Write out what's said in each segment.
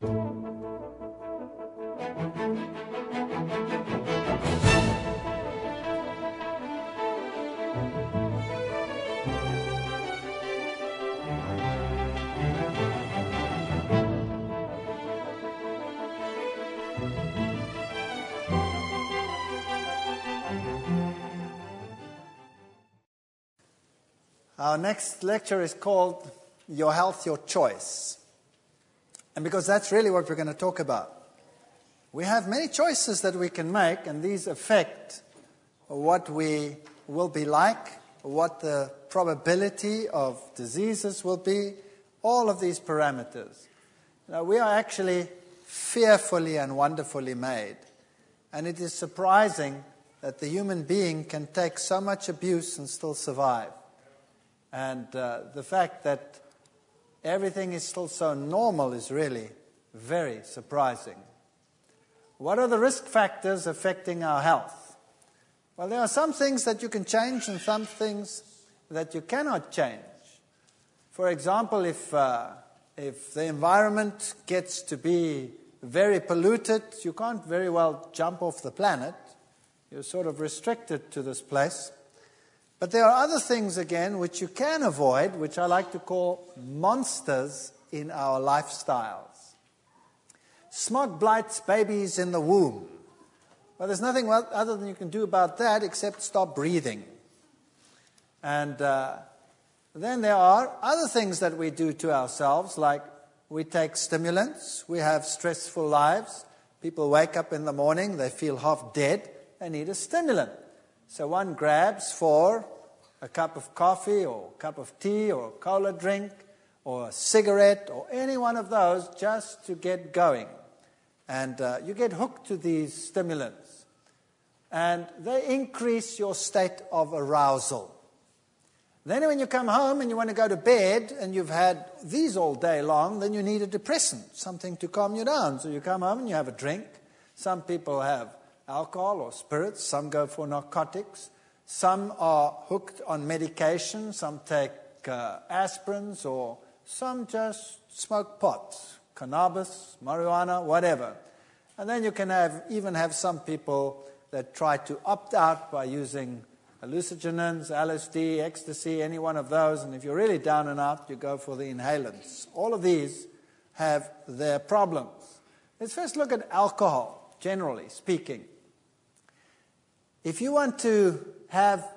Our next lecture is called Your Health, Your Choice. And because that's really what we're going to talk about. We have many choices that we can make, and these affect what we will be like, what the probability of diseases will be, all of these parameters. Now, we are actually fearfully and wonderfully made. And it is surprising that the human being can take so much abuse and still survive. And the fact that everything is still so normal is really very surprising. What are the risk factors affecting our health? Well, there are some things that you can change and some things that you cannot change. For example, if the environment gets to be very polluted, you can't very well jump off the planet. You're sort of restricted to this place. But there are other things, again, which you can avoid, which I like to call monsters in our lifestyles. Smog blights babies in the womb. Well, there's nothing other than you can do about that except stop breathing. And then there are other things that we do to ourselves, like we take stimulants, we have stressful lives. People wake up in the morning, they feel half dead, they need a stimulant. So one grabs for a cup of coffee or a cup of tea or a cola drink or a cigarette or any one of those just to get going. And you get hooked to these stimulants. And they increase your state of arousal. Then when you come home and you want to go to bed and you've had these all day long, then you need a depressant, something to calm you down. So you come home and you have a drink. Some people have alcohol or spirits, some go for narcotics, some are hooked on medication, some take aspirins, or some just smoke pot, cannabis, marijuana, whatever. And then you can even have some people that try to opt out by using hallucinogens, LSD, ecstasy, any one of those, and if you're really down and out, you go for the inhalants. All of these have their problems. Let's first look at alcohol, generally speaking. If you want to have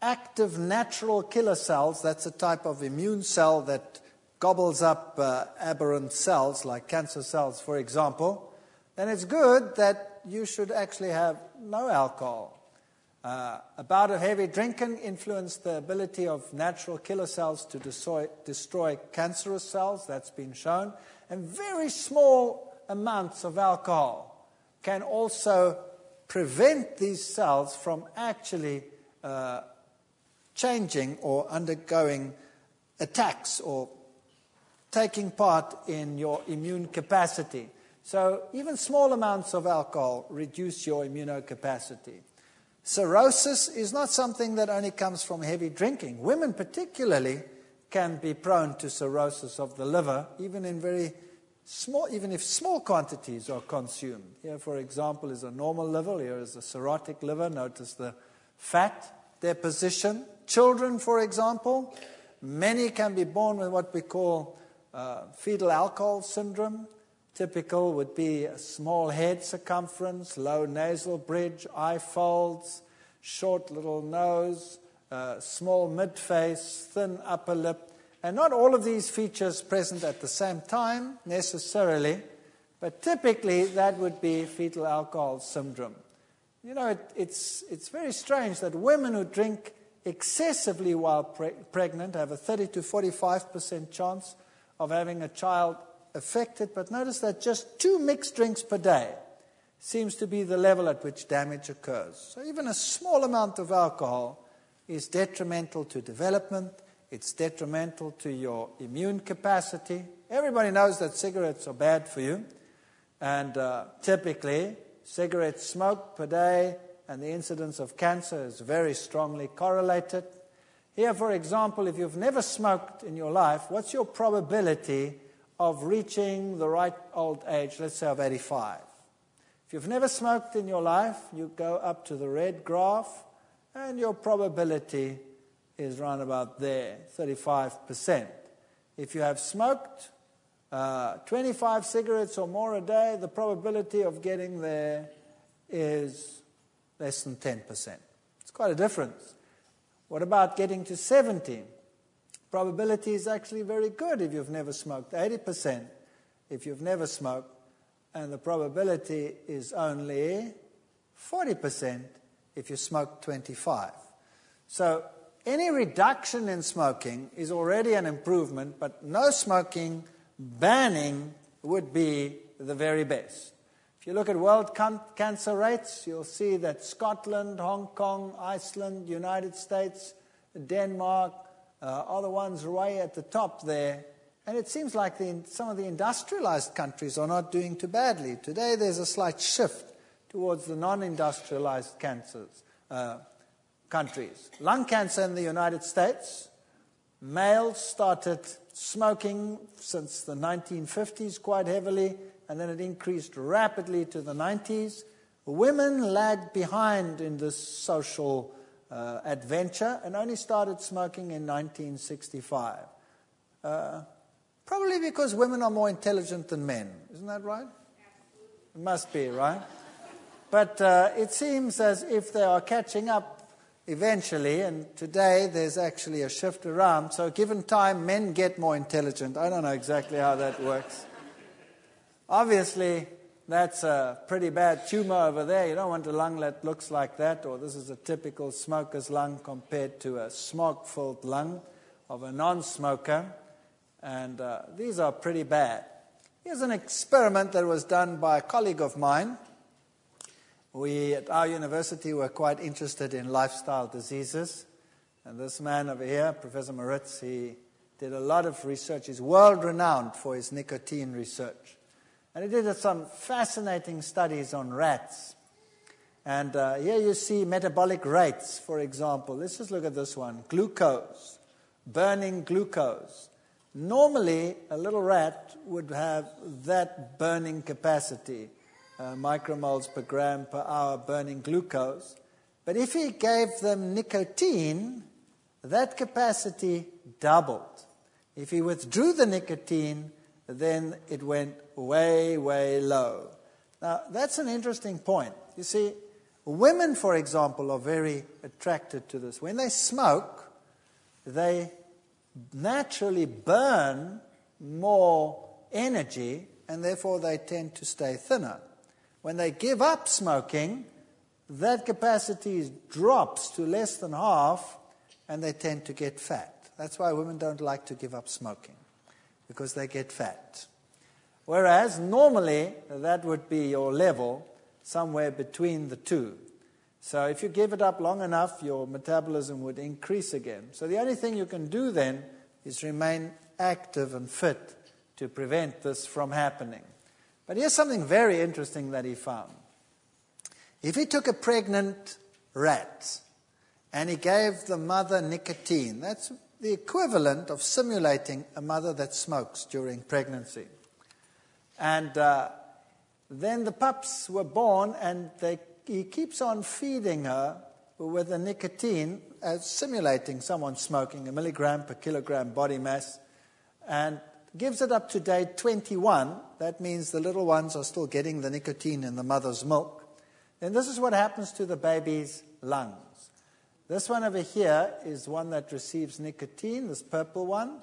active natural killer cells, that's a type of immune cell that gobbles up aberrant cells, like cancer cells, for example, then it's good that you should actually have no alcohol. A bout of heavy drinking influenced the ability of natural killer cells to destroy cancerous cells, that's been shown, and very small amounts of alcohol can also prevent these cells from actually changing or undergoing attacks or taking part in your immune capacity. So even small amounts of alcohol reduce your immunocapacity. Cirrhosis is not something that only comes from heavy drinking. Women particularly can be prone to cirrhosis of the liver, even if small quantities are consumed. Here, for example, is a normal liver. Here is a cirrhotic liver. Notice the fat deposition. Children, for example, many can be born with what we call fetal alcohol syndrome. Typical would be a small head circumference, low nasal bridge, eye folds, short little nose, small mid-face, thin upper lip. And not all of these features present at the same time necessarily, but typically that would be fetal alcohol syndrome. You know, it's very strange that women who drink excessively while pregnant have a 30 to 45% chance of having a child affected, but notice that just 2 mixed drinks per day seems to be the level at which damage occurs. So even a small amount of alcohol is detrimental to development. It's detrimental to your immune capacity. Everybody knows that cigarettes are bad for you. And typically, cigarette smoke per day and the incidence of cancer is very strongly correlated. Here, for example, if you've never smoked in your life, what's your probability of reaching the right old age, let's say of 85. If you've never smoked in your life, you go up to the red graph, and your probability is round about there, 35%. If you have smoked 25 cigarettes or more a day, the probability of getting there is less than 10%. It's quite a difference. What about getting to 70? Probability is actually very good if you've never smoked, 80% if you've never smoked, and the probability is only 40% if you smoke 25. So any reduction in smoking is already an improvement, but no smoking, banning would be the very best. If you look at world cancer rates, you'll see that Scotland, Hong Kong, Iceland, United States, Denmark are the ones way at the top there. And it seems like some of the industrialized countries are not doing too badly. Today there's a slight shift towards the non-industrialized countries. Lung cancer in the United States, males started smoking since the 1950s quite heavily, and then it increased rapidly to the 90s. Women lagged behind in this social adventure and only started smoking in 1965. Probably because women are more intelligent than men. Isn't that right? It must be, right? But it seems as if they are catching up eventually, and today there's actually a shift around. So given time, men get more intelligent. I don't know exactly how that works. Obviously, that's a pretty bad tumor over there. You don't want a lung that looks like that, or this is a typical smoker's lung compared to a smog-filled lung of a non-smoker. And these are pretty bad. Here's an experiment that was done by a colleague of mine. We, at our university, were quite interested in lifestyle diseases. And this man over here, Professor Moritz, he did a lot of research. He's world-renowned for his nicotine research. And he did some fascinating studies on rats. And here you see metabolic rates, for example. Let's just look at this one. Glucose, burning glucose. Normally, a little rat would have that burning capacity, micromoles per gram per hour burning glucose. But if he gave them nicotine, that capacity doubled. If he withdrew the nicotine, then it went way, way low. Now, that's an interesting point. You see, women, for example, are very attracted to this. When they smoke, they naturally burn more energy, and therefore they tend to stay thinner. When they give up smoking, that capacity drops to less than half, and they tend to get fat. That's why women don't like to give up smoking, because they get fat. Whereas normally that would be your level, somewhere between the two. So if you give it up long enough, your metabolism would increase again. So the only thing you can do then is remain active and fit to prevent this from happening. But here's something very interesting that he found. If he took a pregnant rat and he gave the mother nicotine, that's the equivalent of simulating a mother that smokes during pregnancy. And then the pups were born, and he keeps on feeding her with the nicotine, simulating someone smoking, 1 milligram per kilogram body mass, and gives it up to day 21. That means the little ones are still getting the nicotine in the mother's milk. Then this is what happens to the baby's lungs. This one over here is one that receives nicotine, this purple one,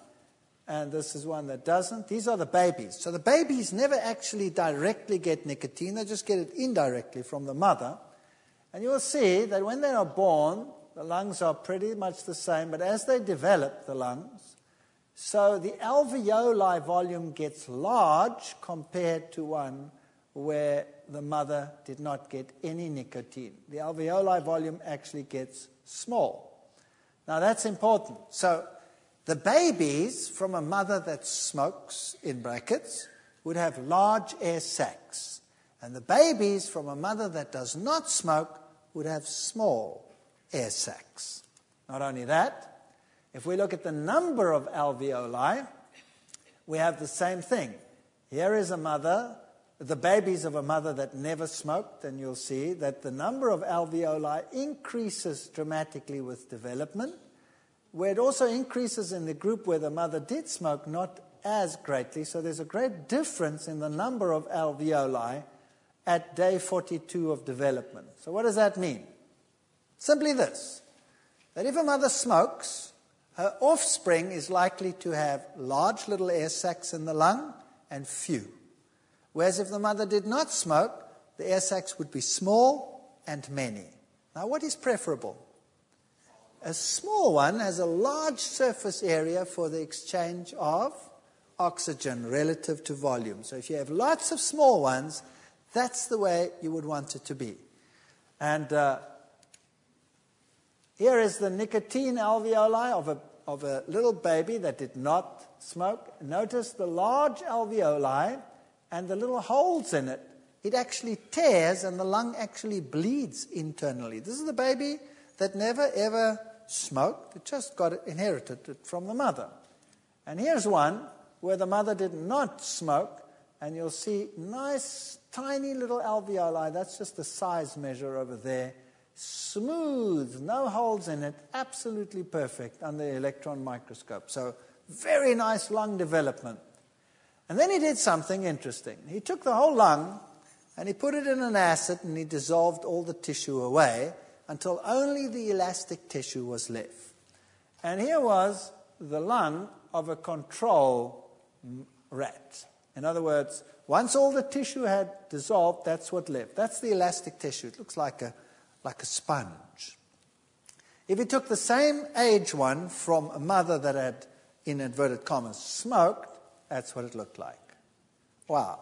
and this is one that doesn't. These are the babies. So the babies never actually directly get nicotine, they just get it indirectly from the mother. And you'll see that when they are born, the lungs are pretty much the same, but as they develop the lungs, so the alveoli volume gets large compared to one where the mother did not get any nicotine. The alveoli volume actually gets small. Now that's important. So the babies from a mother that smokes, in brackets, would have large air sacs. And the babies from a mother that does not smoke would have small air sacs. Not only that, if we look at the number of alveoli, we have the same thing. Here is a mother, the babies of a mother that never smoked, and you'll see that the number of alveoli increases dramatically with development, where it also increases in the group where the mother did smoke, not as greatly. So there's a great difference in the number of alveoli at day 42 of development. So what does that mean? Simply this, that if a mother smokes, her offspring is likely to have large little air sacs in the lung and few. Whereas if the mother did not smoke, the air sacs would be small and many. Now what is preferable? A small one has a large surface area for the exchange of oxygen relative to volume. So if you have lots of small ones, that's the way you would want it to be. And here is the nicotine alveoli of a little baby that did not smoke. Notice the large alveoli and the little holes in it. It actually tears and the lung actually bleeds internally. This is the baby that never ever smoked. It just inherited it from the mother. And here's one where the mother did not smoke, and you'll see nice tiny little alveoli. That's just the size measure over there. Smooth, no holes in it, absolutely perfect under the electron microscope. So very nice lung development. And then he did something interesting. He took the whole lung and he put it in an acid and he dissolved all the tissue away until only the elastic tissue was left. And here was the lung of a control rat. In other words, once all the tissue had dissolved, that's what left. That's the elastic tissue. It looks like a sponge. If you took the same age one from a mother that had, in inverted commas, smoked, that's what it looked like. Wow.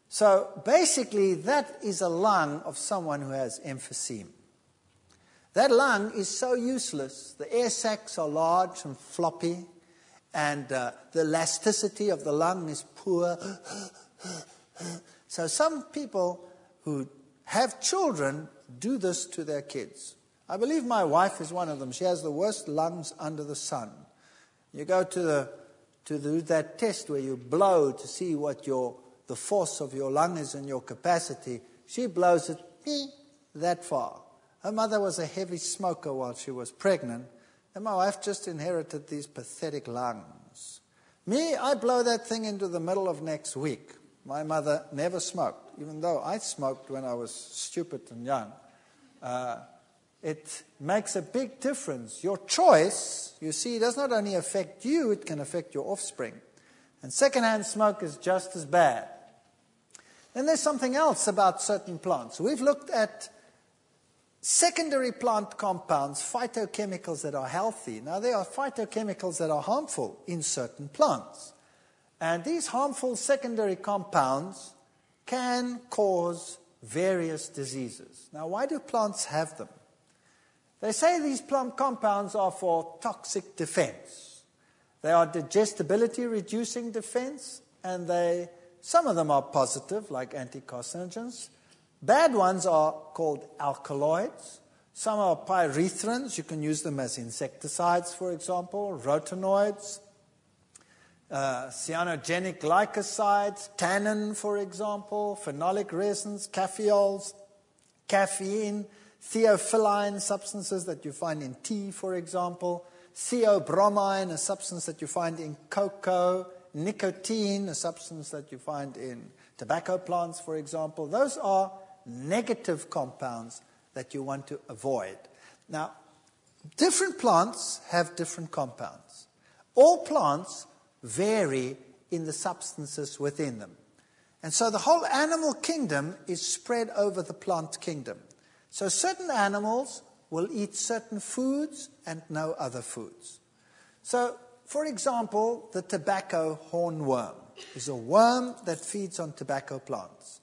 So basically, that is a lung of someone who has emphysema. That lung is so useless. The air sacs are large and floppy, and the elasticity of the lung is poor. So some people who have children do this to their kids. I believe my wife is one of them. She has the worst lungs under the sun. You go to that test where you blow to see what the force of your lung is and your capacity. She blows it that far. Her mother was a heavy smoker while she was pregnant, and my wife just inherited these pathetic lungs. Me, I blow that thing into the middle of next week. My mother never smoked, even though I smoked when I was stupid and young. It makes a big difference. Your choice, you see, does not only affect you, it can affect your offspring. And secondhand smoke is just as bad. Then there's something else about certain plants. We've looked at secondary plant compounds, phytochemicals that are healthy. Now, there are phytochemicals that are harmful in certain plants. And these harmful secondary compounds can cause various diseases. Now, why do plants have them? They say these plant compounds are for toxic defense. They are digestibility-reducing defense, and some of them are positive, like anticarcinogens. Bad ones are called alkaloids. Some are pyrethrins. You can use them as insecticides, for example, rotinoids, cyanogenic glycosides, tannin, for example, phenolic resins, caffeols, caffeine, theophylline substances that you find in tea, for example, theobromine, a substance that you find in cocoa, nicotine, a substance that you find in tobacco plants, for example. Those are negative compounds that you want to avoid. Now, different plants have different compounds. All plants vary in the substances within them. And so the whole animal kingdom is spread over the plant kingdom. So certain animals will eat certain foods and no other foods. So, for example, the tobacco hornworm is a worm that feeds on tobacco plants.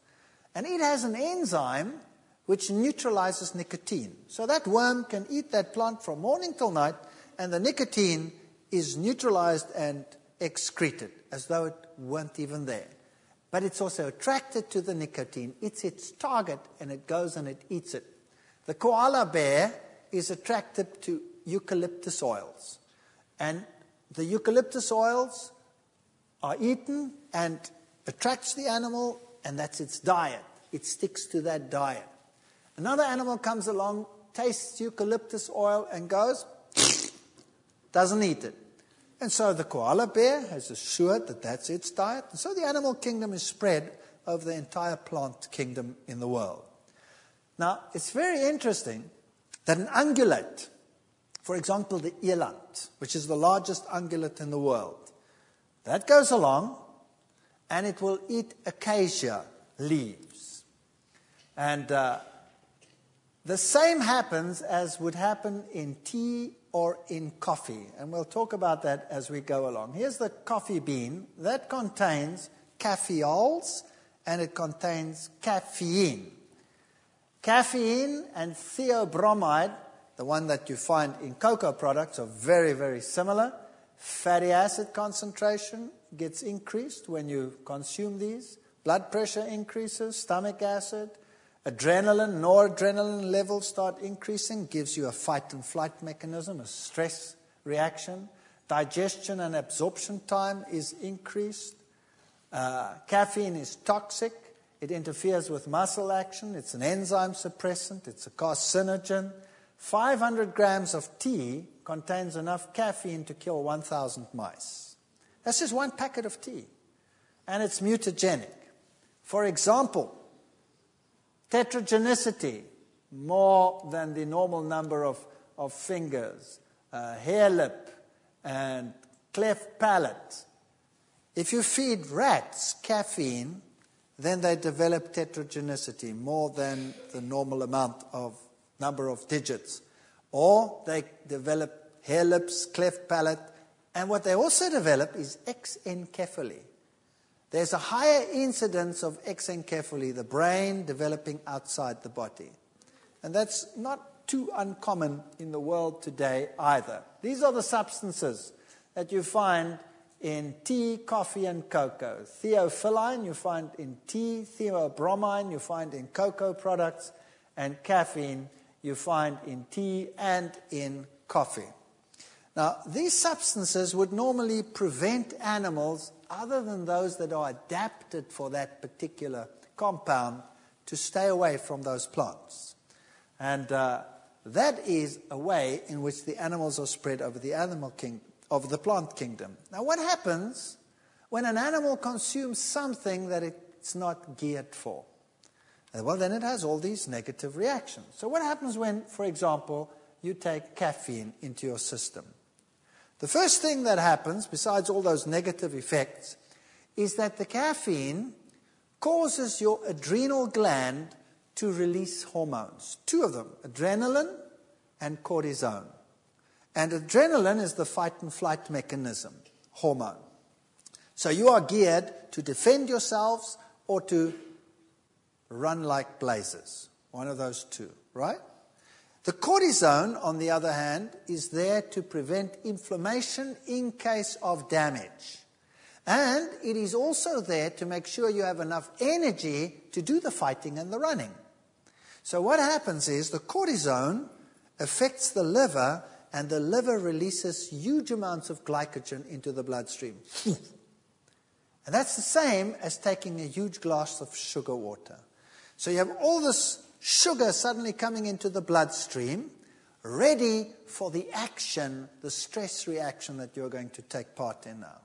And it has an enzyme which neutralizes nicotine. So that worm can eat that plant from morning till night, and the nicotine is neutralized and excreted as though it weren't even there. But it's also attracted to the nicotine. It's its target, and it goes and it eats it. The koala bear is attracted to eucalyptus oils. And the eucalyptus oils are eaten and attracts the animal, and that's its diet. It sticks to that diet. Another animal comes along, tastes eucalyptus oil and goes, doesn't eat it. And so the koala bear has assured that that's its diet. And so the animal kingdom is spread over the entire plant kingdom in the world. Now, it's very interesting that an ungulate, for example, the eland, which is the largest ungulate in the world, that goes along and it will eat acacia leaves. And the same happens as would happen in tea or in coffee. And we'll talk about that as we go along. Here's the coffee bean. That contains caffeols and it contains caffeine. Caffeine and theobromide, the one that you find in cocoa products, are very, very similar. Fatty acid concentration gets increased when you consume these. Blood pressure increases, stomach acid. Adrenaline, noradrenaline levels start increasing, gives you a fight and flight mechanism, a stress reaction. Digestion and absorption time is increased. Caffeine is toxic. It interferes with muscle action. It's an enzyme suppressant. It's a carcinogen. 500 grams of tea contains enough caffeine to kill 1,000 mice. That's just one packet of tea. And it's mutagenic. For example, tetragenicity, more than the normal number of fingers, hair lip, and cleft palate. If you feed rats caffeine, then they develop tetragenicity, more than the normal number of digits. Or they develop hair lips, cleft palate, and what they also develop is exencephaly. There's a higher incidence of exencephaly, the brain developing outside the body. And that's not too uncommon in the world today either. These are the substances that you find in tea, coffee, and cocoa. Theophylline you find in tea, theobromine you find in cocoa products, and caffeine you find in tea and in coffee. Now, these substances would normally prevent animals, other than those that are adapted for that particular compound, to stay away from those plants. And that is a way in which the animals are spread over the plant kingdom. Now, what happens when an animal consumes something that it's not geared for? Well, then it has all these negative reactions. So what happens when, for example, you take caffeine into your system? The first thing that happens, besides all those negative effects, is that the caffeine causes your adrenal gland to release hormones. Two of them, adrenaline and cortisone. And adrenaline is the fight and flight mechanism, hormone. So you are geared to defend yourselves or to run like blazes. One of those two, right? The cortisone, on the other hand, is there to prevent inflammation in case of damage. And it is also there to make sure you have enough energy to do the fighting and the running. So what happens is the cortisone affects the liver, and the liver releases huge amounts of glycogen into the bloodstream. And that's the same as taking a huge glass of sugar water. So you have all this sugar suddenly coming into the bloodstream, ready for the action, the stress reaction that you're going to take part in now.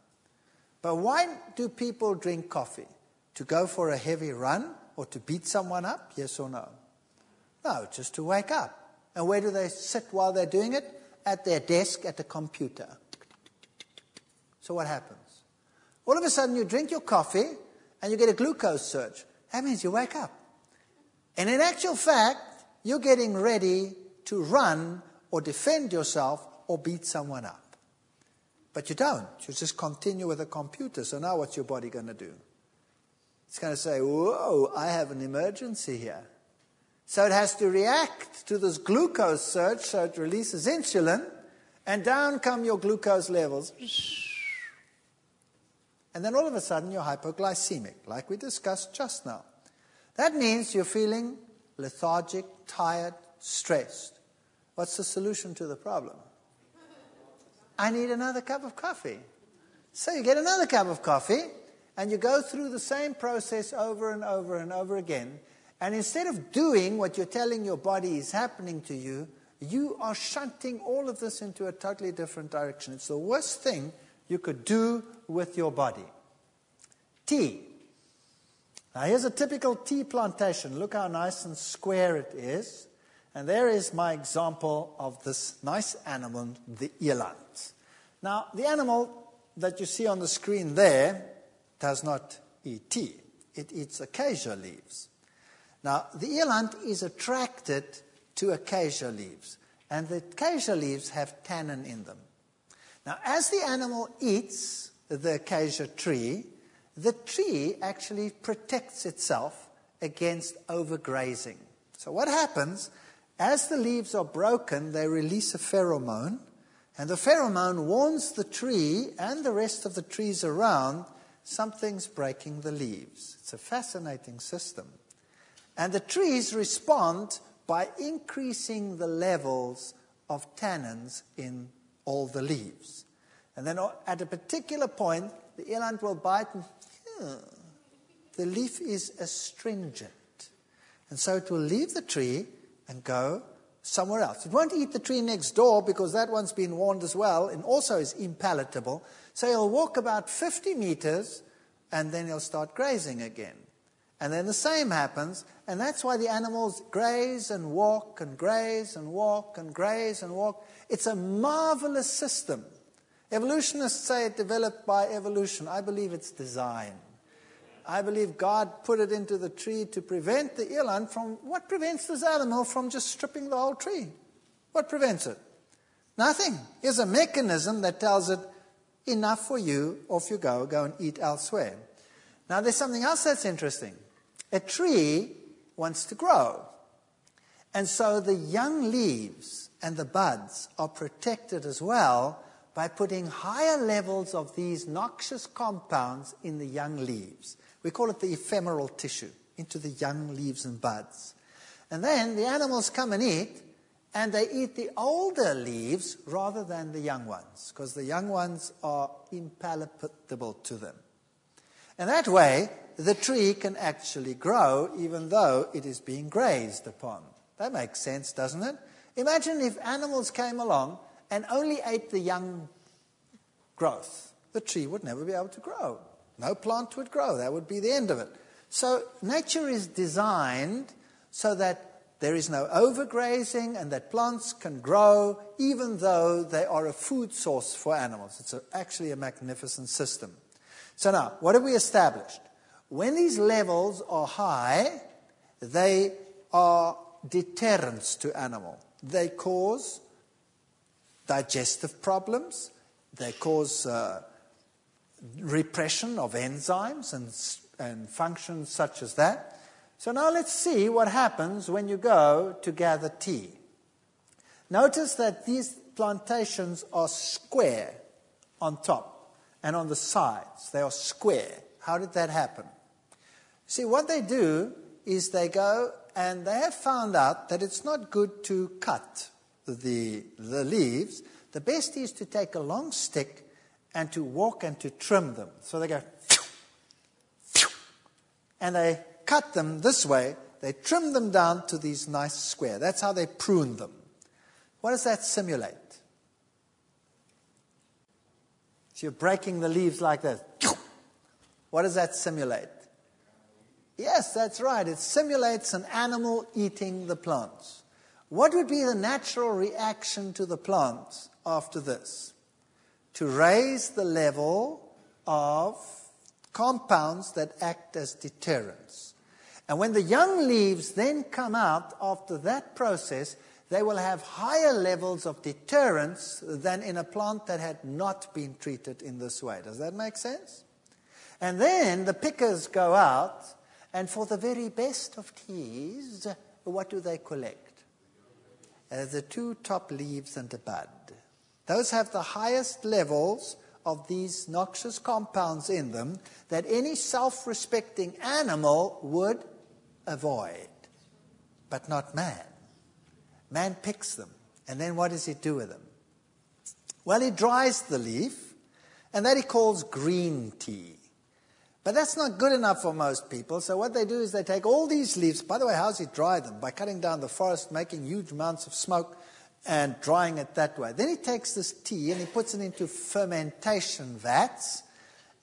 But why do people drink coffee? To go for a heavy run or to beat someone up? Yes or no? No, just to wake up. And where do they sit while they're doing it? At their desk at the computer. So what happens? All of a sudden you drink your coffee and you get a glucose surge. That means you wake up. And in actual fact, you're getting ready to run or defend yourself or beat someone up. But you don't. You just continue with the computer. So now what's your body going to do? It's going to say, whoa, I have an emergency here. So it has to react to this glucose surge, so it releases insulin, and down come your glucose levels. And then all of a sudden you're hypoglycemic, like we discussed just now. That means you're feeling lethargic, tired, stressed. What's the solution to the problem? I need another cup of coffee. So you get another cup of coffee, and you go through the same process over and over and over again. And instead of doing what you're telling your body is happening to you, you are shunting all of this into a totally different direction. It's the worst thing you could do with your body. Tea. Now here's a typical tea plantation. Look how nice and square it is. And there is my example of this nice animal, the eland. Now, the animal that you see on the screen there does not eat tea. It eats acacia leaves. Now, the eland is attracted to acacia leaves. And the acacia leaves have tannin in them. Now, as the animal eats the acacia tree, the tree actually protects itself against overgrazing. So what happens, as the leaves are broken, they release a pheromone, and the pheromone warns the tree and the rest of the trees around something's breaking the leaves. It's a fascinating system. And the trees respond by increasing the levels of tannins in all the leaves. And then at a particular point, the eland will bite and the leaf is astringent. And so it will leave the tree and go somewhere else. It won't eat the tree next door because that one's been warned as well and also is impalatable. So he'll walk about 50 meters and then he'll start grazing again. And then the same happens, and that's why the animals graze and walk and graze and walk and graze and walk. It's a marvelous system. Evolutionists say it developed by evolution. I believe it's design. I believe God put it into the tree to prevent the eland from... What prevents this animal from just stripping the whole tree? What prevents it? Nothing. Here's a mechanism that tells it, enough for you, off you go and eat elsewhere. Now there's something else that's interesting. A tree wants to grow. And so the young leaves and the buds are protected as well by putting higher levels of these noxious compounds in the young leaves. We call it the ephemeral tissue, into the young leaves and buds. And then the animals come and eat, and they eat the older leaves rather than the young ones, because the young ones are impalatable to them. And that way, the tree can actually grow even though it is being grazed upon. That makes sense, doesn't it? Imagine if animals came along and only ate the young growth. The tree would never be able to grow. No plant would grow. That would be the end of it. So nature is designed so that there is no overgrazing and that plants can grow even though they are a food source for animals. It's actually a magnificent system. So now, what have we established? When these levels are high, they are deterrents to animal. They cause digestive problems. They cause repression of enzymes and functions such as that. So now let's see what happens when you go to gather tea. Notice that these plantations are square on top and on the sides. They are square. How did that happen? See, what they do is they go and they have found out that it's not good to cut the leaves. The best is to take a long stick and to walk and to trim them. So they go, and they cut them this way. They trim them down to these nice square. That's how they prune them. What does that simulate? So you're breaking the leaves like that. What does that simulate? Yes, that's right. It simulates an animal eating the plants. What would be the natural reaction to the plants after this? To raise the level of compounds that act as deterrents. And when the young leaves then come out after that process, they will have higher levels of deterrents than in a plant that had not been treated in this way. Does that make sense? And then the pickers go out, and for the very best of teas, what do they collect? The two top leaves and a bud. Those have the highest levels of these noxious compounds in them that any self-respecting animal would avoid, but not man. Man picks them, and then what does he do with them? Well, he dries the leaf, And that he calls green tea. But that's not good enough for most people. So what they do is they take all these leaves. By the way, how does he dry them? By cutting down the forest, making huge amounts of smoke, and drying it that way. Then he takes this tea and he puts it into fermentation vats,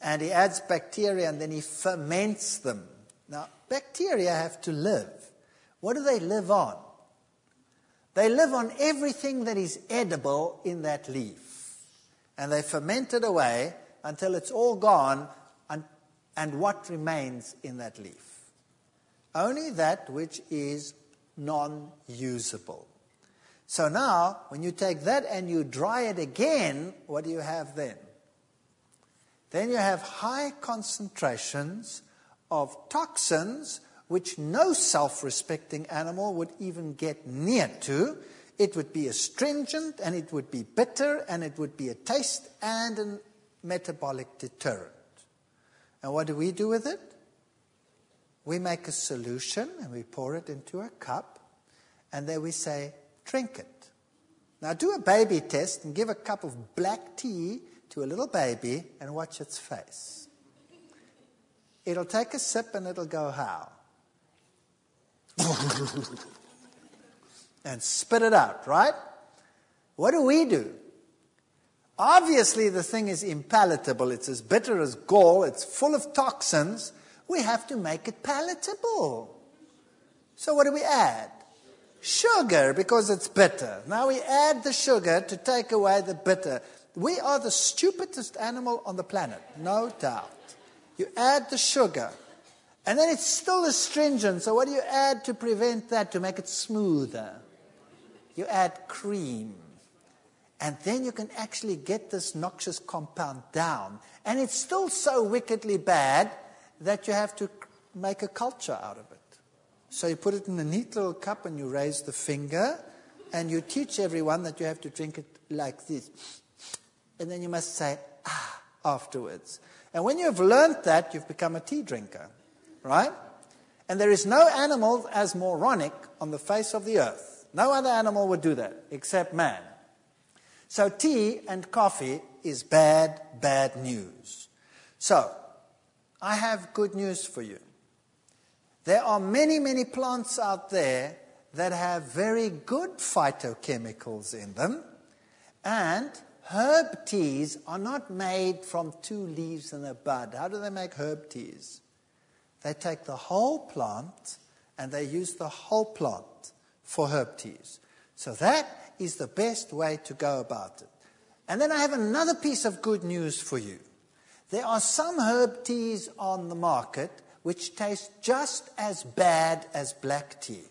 and he adds bacteria, and then he ferments them. Now, bacteria have to live. What do they live on? They live on everything that is edible in that leaf. And they ferment it away until it's all gone, and what remains in that leaf? Only that which is non-usable. So now, when you take that and you dry it again, what do you have then? Then you have high concentrations of toxins which no self-respecting animal would even get near to. It would be astringent, and it would be bitter, and it would be a taste and a metabolic deterrent. And what do we do with it? We make a solution, and we pour it into a cup, and then we say, drink it. Now do a baby test and give a cup of black tea to a little baby and watch its face. It'll take a sip and it'll go, how? And spit it out, right? What do? Obviously the thing is impalatable. It's as bitter as gall. It's full of toxins. We have to make it palatable. So what do we add? Sugar, because it's bitter. Now we add the sugar to take away the bitter. We are the stupidest animal on the planet, no doubt. You add the sugar, and then it's still astringent. So what do you add to prevent that, to make it smoother? You add cream. And then you can actually get this noxious compound down. And it's still so wickedly bad that you have to make a culture out of it. So you put it in a neat little cup and you raise the finger and you teach everyone that you have to drink it like this. And then you must say, afterwards. And when you've learned that, you've become a tea drinker, right? And there is no animal as moronic on the face of the earth. No other animal would do that except man. So tea and coffee is bad, bad news. So, I have good news for you. There are many, many plants out there that have very good phytochemicals in them, and herb teas are not made from 2 leaves and a bud. How do they make herb teas? They take the whole plant and they use the whole plant for herb teas. So that is the best way to go about it. And then I have another piece of good news for you. There are some herb teas on the market which taste just as bad as black tea.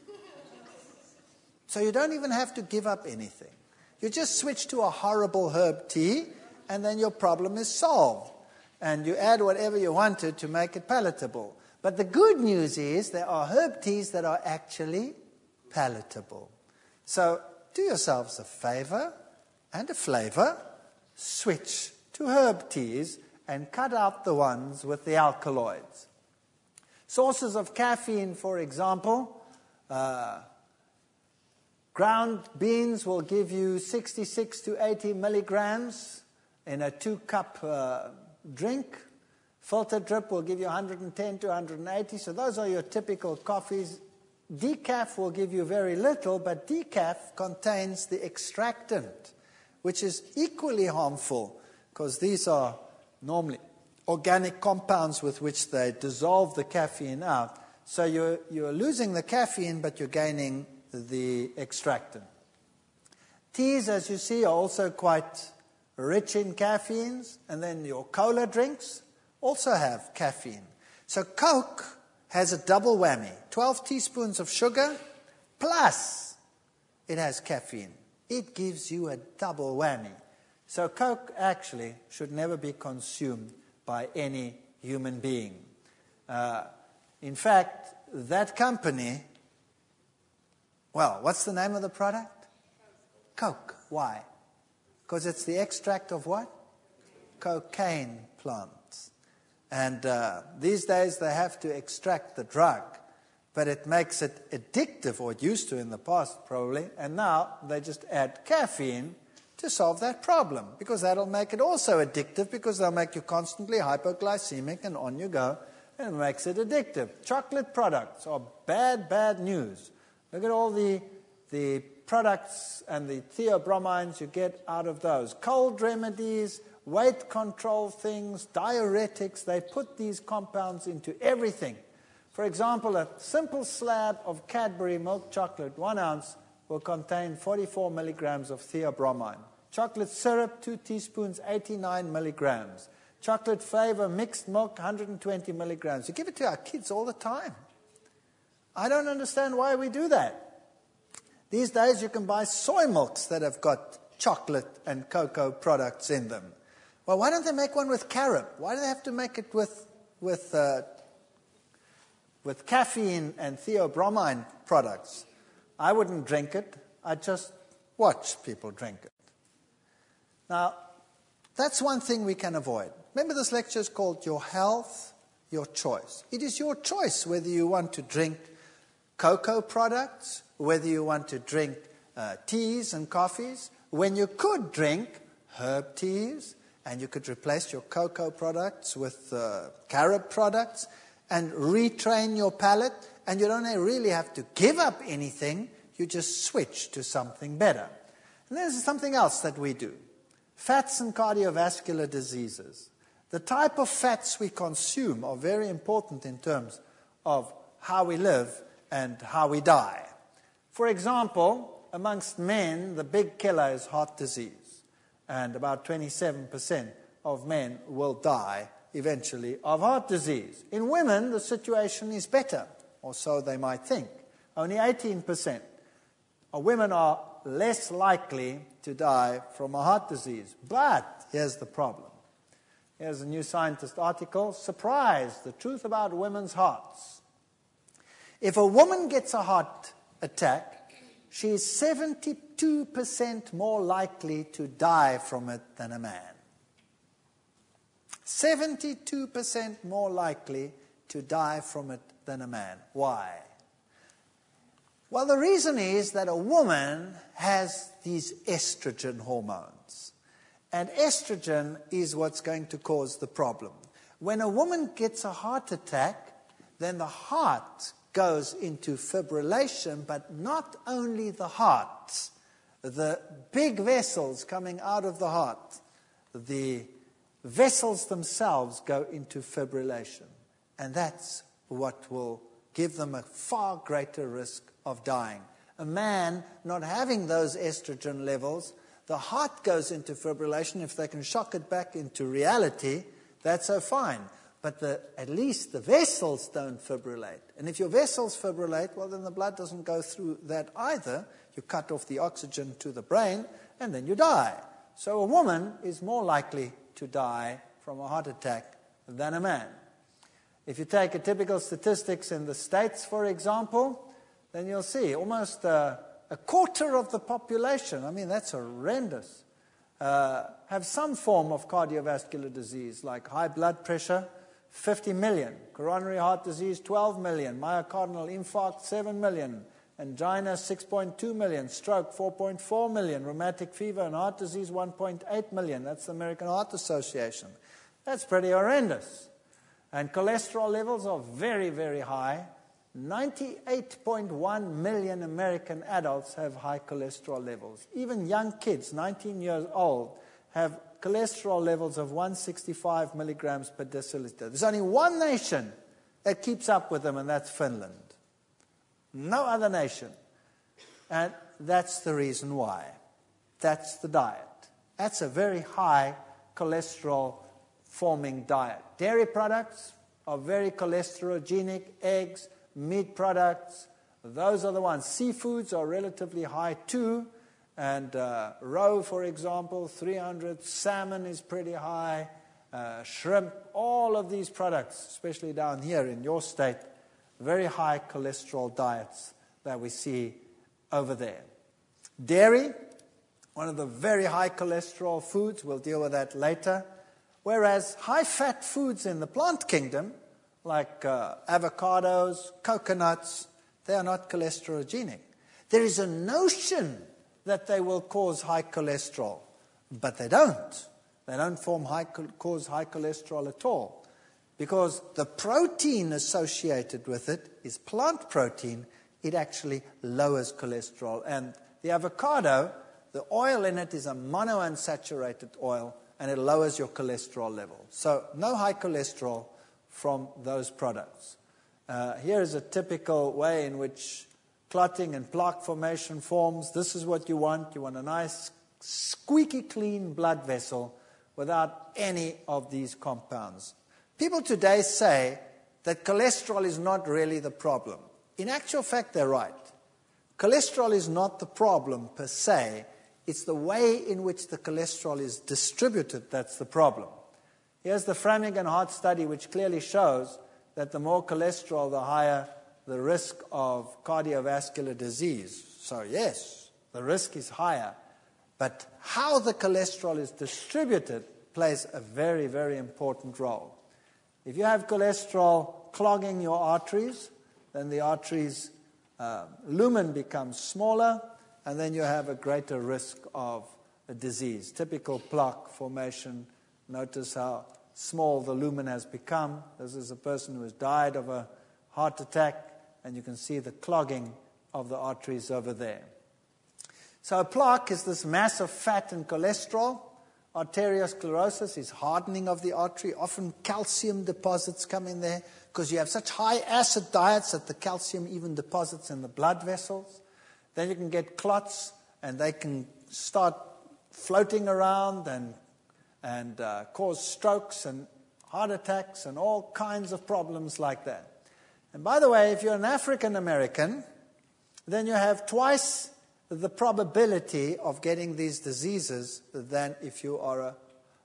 So you don't even have to give up anything. You just switch to a horrible herb tea, and then your problem is solved. And you add whatever you wanted to make it palatable. But the good news is there are herb teas that are actually palatable. So do yourselves a favor and a flavor. Switch to herb teas and cut out the ones with the alkaloids. Sources of caffeine, for example, ground beans will give you 66 to 80 milligrams in a 2-cup drink. Filter drip will give you 110 to 180. So those are your typical coffees. Decaf will give you very little, but decaf contains the extractant, which is equally harmful because these are normally organic compounds with which they dissolve the caffeine out. So you're losing the caffeine, but you're gaining the extractant. Teas, as you see, are also quite rich in caffeines. And then your cola drinks also have caffeine. So Coke has a double whammy. 12 teaspoons of sugar, plus it has caffeine. It gives you a double whammy. So Coke actually should never be consumed by any human being. In fact, that company, well, what's the name of the product? Coke. Why? Because it's the extract of what? Cocaine plants. And these days they have to extract the drug, but it makes it addictive, or it used to in the past probably, and now they just add caffeine to solve that problem, because that'll make it also addictive, because they'll make you constantly hypoglycemic and on you go, and it makes it addictive. Chocolate products are bad, bad news. Look at all the products and the theobromines you get out of those. Cold remedies, weight control things, diuretics, they put these compounds into everything. For example, a simple slab of Cadbury milk chocolate, 1 ounce, will contain 44 milligrams of theobromine. Chocolate syrup, 2 teaspoons, 89 milligrams. Chocolate flavor, mixed milk, 120 milligrams. You give it to our kids all the time. I don't understand why we do that. These days you can buy soy milks that have got chocolate and cocoa products in them. Well, why don't they make one with carob? Why do they have to make it with caffeine and theobromine products? I wouldn't drink it. I'd just watch people drink it. Now, that's one thing we can avoid. Remember, this lecture is called Your Health, Your Choice. It is your choice whether you want to drink cocoa products, whether you want to drink teas and coffees, when you could drink herb teas, and you could replace your cocoa products with carob products, and retrain your palate, and you don't really have to give up anything, you just switch to something better. And there's something else that we do. Fats and cardiovascular diseases. The type of fats we consume are very important in terms of how we live and how we die. For example, amongst men, the big killer is heart disease. And about 27% of men will die eventually of heart disease. In women, the situation is better, or so they might think. Only 18% of women are less likely to die from a heart disease. But here's the problem. Here's a New Scientist article. Surprise, the truth about women's hearts. If a woman gets a heart attack, she is 72% more likely to die from it than a man. 72% more likely to die from it than a man. Why? Well, the reason is that a woman has these estrogen hormones. And estrogen is what's going to cause the problem. When a woman gets a heart attack, then the heart goes into fibrillation, but not only the heart. The big vessels coming out of the heart, the vessels themselves go into fibrillation. And that's what will give them a far greater risk of dying. A man not having those estrogen levels, the heart goes into fibrillation. If they can shock it back into reality, that's so fine. But at least the vessels don't fibrillate. And if your vessels fibrillate, well, then the blood doesn't go through that either. You cut off the oxygen to the brain, and then you die. So a woman is more likely to die from a heart attack than a man. If you take a typical statistics in the States, for example, then you'll see almost a quarter of the population, I mean, that's horrendous, have some form of cardiovascular disease, like high blood pressure, 50 million, coronary heart disease, 12 million, myocardial infarct, 7 million, angina, 6.2 million, stroke, 4.4 million, rheumatic fever and heart disease, 1.8 million. That's the American Heart Association. That's pretty horrendous. And cholesterol levels are very, very high. 98.1 million American adults have high cholesterol levels. Even young kids, 19 years old, have cholesterol levels of 165 milligrams per deciliter. There's only one nation that keeps up with them, and that's Finland. No other nation. And that's the reason why. That's the diet. That's a very high cholesterol-forming diet. Dairy products are very cholesterogenic. Eggs, meat products, those are the ones. Seafoods are relatively high too. And roe, for example, 300. Salmon is pretty high. Shrimp, all of these products, especially down here in your state, very high cholesterol diets that we see over there. Dairy, one of the very high cholesterol foods. We'll deal with that later. Whereas high-fat foods in the plant kingdom, like avocados, coconuts, they are not cholesterogenic. There is a notion that they will cause high cholesterol. But they don't. They don't cause high cholesterol at all. Because the protein associated with it is plant protein. It actually lowers cholesterol. And the avocado, the oil in it is a monounsaturated oil, and it lowers your cholesterol level. So no high cholesterol from those products. Here is a typical way in which clotting and plaque formation forms. This is what you want. You want a nice, squeaky clean blood vessel without any of these compounds. People today say that cholesterol is not really the problem. In actual fact, they're right. Cholesterol is not the problem per se. It's the way in which the cholesterol is distributed that's the problem. Here's the Framingham heart study, which clearly shows that the more cholesterol, the higher the risk of cardiovascular disease. So yes, the risk is higher. But how the cholesterol is distributed plays a very, very important role. If you have cholesterol clogging your arteries, then the arteries' lumen becomes smaller, and then you have a greater risk of a disease. Typical plaque formation. Notice how small the lumen has become. This is a person who has died of a heart attack, and you can see the clogging of the arteries over there. So a plaque is this mass of fat and cholesterol. Arteriosclerosis is hardening of the artery. Often calcium deposits come in there because you have such high acid diets that the calcium even deposits in the blood vessels. Then you can get clots, and they can start floating around and cause strokes and heart attacks and all kinds of problems like that. And by the way, if you're an African American, then you have twice the probability of getting these diseases than if you are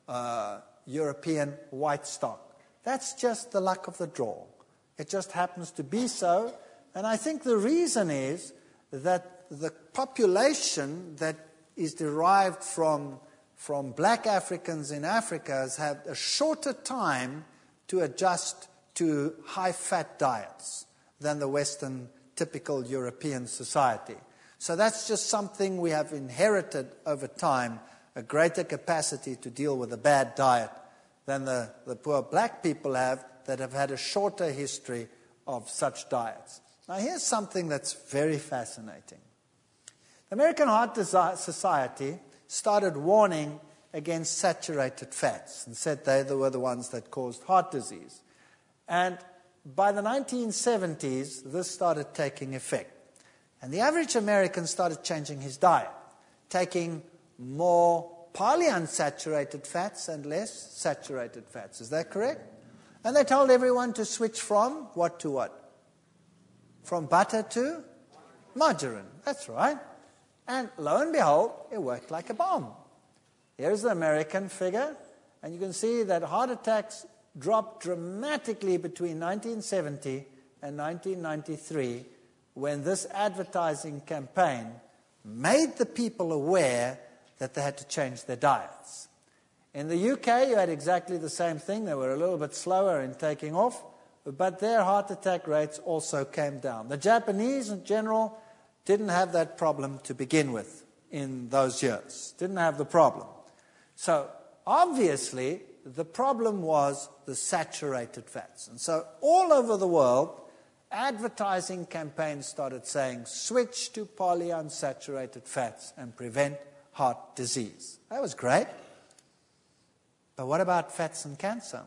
a European white stock. That's just the luck of the draw. It just happens to be so. And I think the reason is that the population that is derived from black Africans in Africa has had a shorter time to adjust to high-fat diets than the Western typical European society. So that's just something we have inherited over time, a greater capacity to deal with a bad diet than the poor black people have that have had a shorter history of such diets. Now here's something that's very fascinating. The American Heart Society started warning against saturated fats and said they were the ones that caused heart disease. And by the 1970s, this started taking effect. And the average American started changing his diet, taking more polyunsaturated fats and less saturated fats. Is that correct? And they told everyone to switch from what to what? From butter to margarine. That's right. And lo and behold, it worked like a bomb. Here's the American figure, and you can see that heart attacks dropped dramatically between 1970 and 1993 when this advertising campaign made the people aware that they had to change their diets. In the UK, you had exactly the same thing. They were a little bit slower in taking off, but their heart attack rates also came down. The Japanese, in general, didn't have that problem to begin with in those years. Didn't have the problem. So, obviously, the problem was the saturated fats. And so, all over the world, advertising campaigns started saying, switch to polyunsaturated fats and prevent heart disease. That was great. But what about fats and cancer?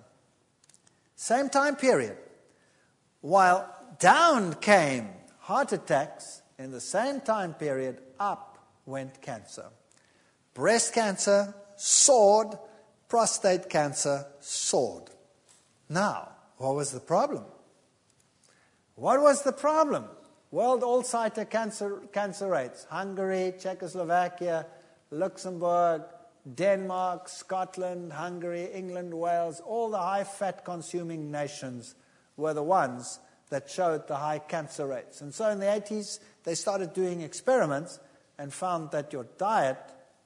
Same time period. While down came heart attacks, in the same time period, up went cancer. Breast cancer soared, prostate cancer soared. Now, what was the problem? What was the problem? World all-siter cancer rates. Hungary, Czechoslovakia, Luxembourg, Denmark, Scotland, Hungary, England, Wales, all the high-fat consuming nations were the ones that showed the high cancer rates. And so in the 80s, they started doing experiments and found that your diet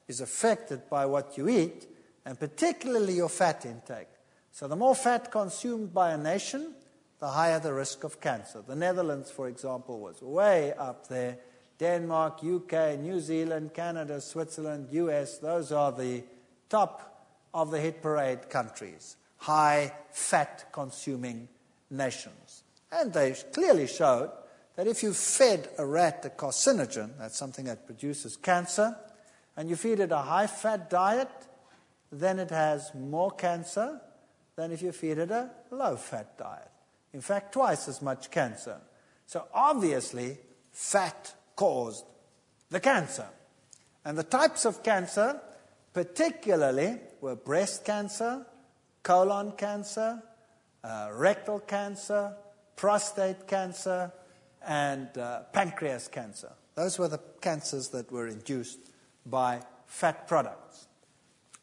is affected by what you eat, and particularly your fat intake. So the more fat consumed by a nation, the higher the risk of cancer. The Netherlands, for example, was way up there. Denmark, UK, New Zealand, Canada, Switzerland, US, those are the top of the hit parade countries, high fat-consuming nations. And they clearly showed that if you fed a rat a carcinogen, that's something that produces cancer, and you feed it a high-fat diet, then it has more cancer than if you feed it a low-fat diet. In fact, twice as much cancer. So obviously, fat caused the cancer. And the types of cancer, particularly, were breast cancer, colon cancer, rectal cancer, prostate cancer, and pancreas cancer. Those were the cancers that were induced by fat products.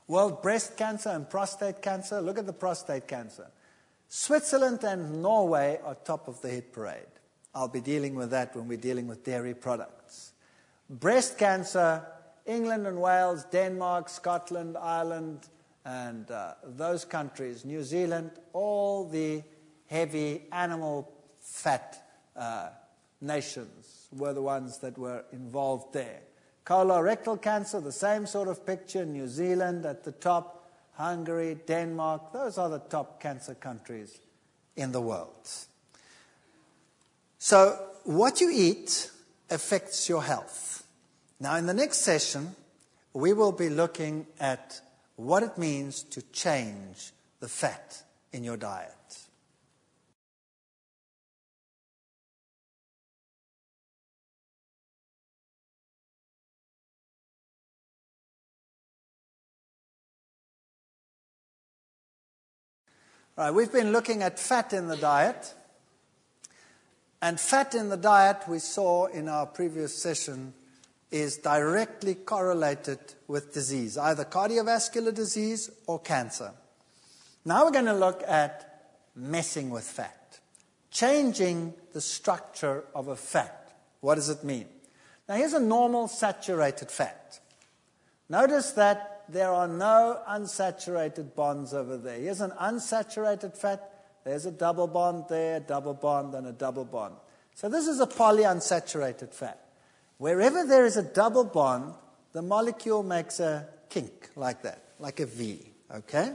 World breast cancer and prostate cancer, look at the prostate cancer. Switzerland and Norway are top of the hit parade. I'll be dealing with that when we're dealing with dairy products. Breast cancer, England and Wales, Denmark, Scotland, Ireland, and those countries, New Zealand, all the heavy animal fat nations were the ones that were involved there. Colorectal cancer, the same sort of picture, New Zealand at the top, Hungary, Denmark, those are the top cancer countries in the world. So what you eat affects your health. Now in the next session, we will be looking at what it means to change the fat in your diet. All right, we've been looking at fat in the diet. And fat in the diet, we saw in our previous session, is directly correlated with disease, either cardiovascular disease or cancer. Now we're going to look at messing with fat, changing the structure of a fat. What does it mean? Now here's a normal saturated fat. Notice that there are no unsaturated bonds over there. Here's an unsaturated fat. There's a double bond there, a double bond, and a double bond. So this is a polyunsaturated fat. Wherever there is a double bond, the molecule makes a kink like that, like a V, okay?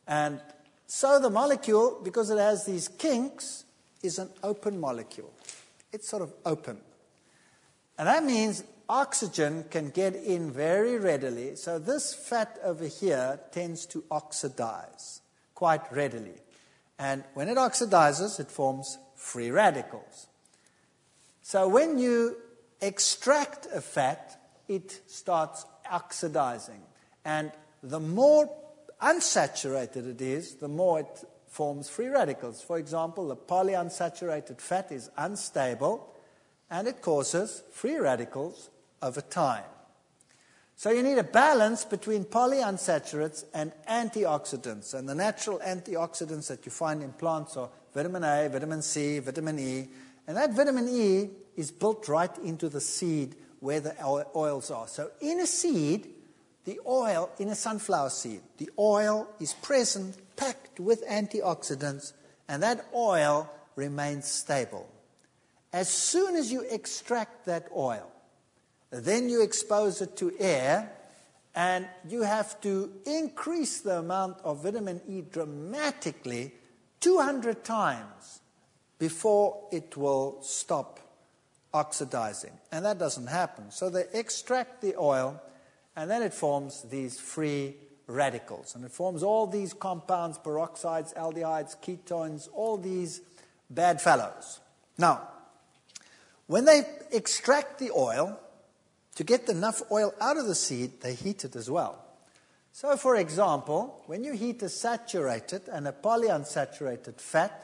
And so the molecule, because it has these kinks, is an open molecule. It's sort of open. And that means oxygen can get in very readily. So this fat over here tends to oxidize quite readily. And when it oxidizes, it forms free radicals. So when you extract a fat, it starts oxidizing. And the more unsaturated it is, the more it forms free radicals. For example, the polyunsaturated fat is unstable, and it causes free radicals over time. So you need a balance between polyunsaturates and antioxidants. And the natural antioxidants that you find in plants are vitamin A, vitamin C, vitamin E. And that vitamin E is built right into the seed where the oils are. So in a seed, the oil, in a sunflower seed, the oil is present, packed with antioxidants, and that oil remains stable. As soon as you extract that oil, then you expose it to air, and you have to increase the amount of vitamin E dramatically 200 times before it will stop oxidizing. And that doesn't happen. So they extract the oil, and then it forms these free radicals. And it forms all these compounds, peroxides, aldehydes, ketones, all these bad fellows. Now, when they extract the oil, to get enough oil out of the seed, they heat it as well. So, for example, when you heat a saturated and a polyunsaturated fat,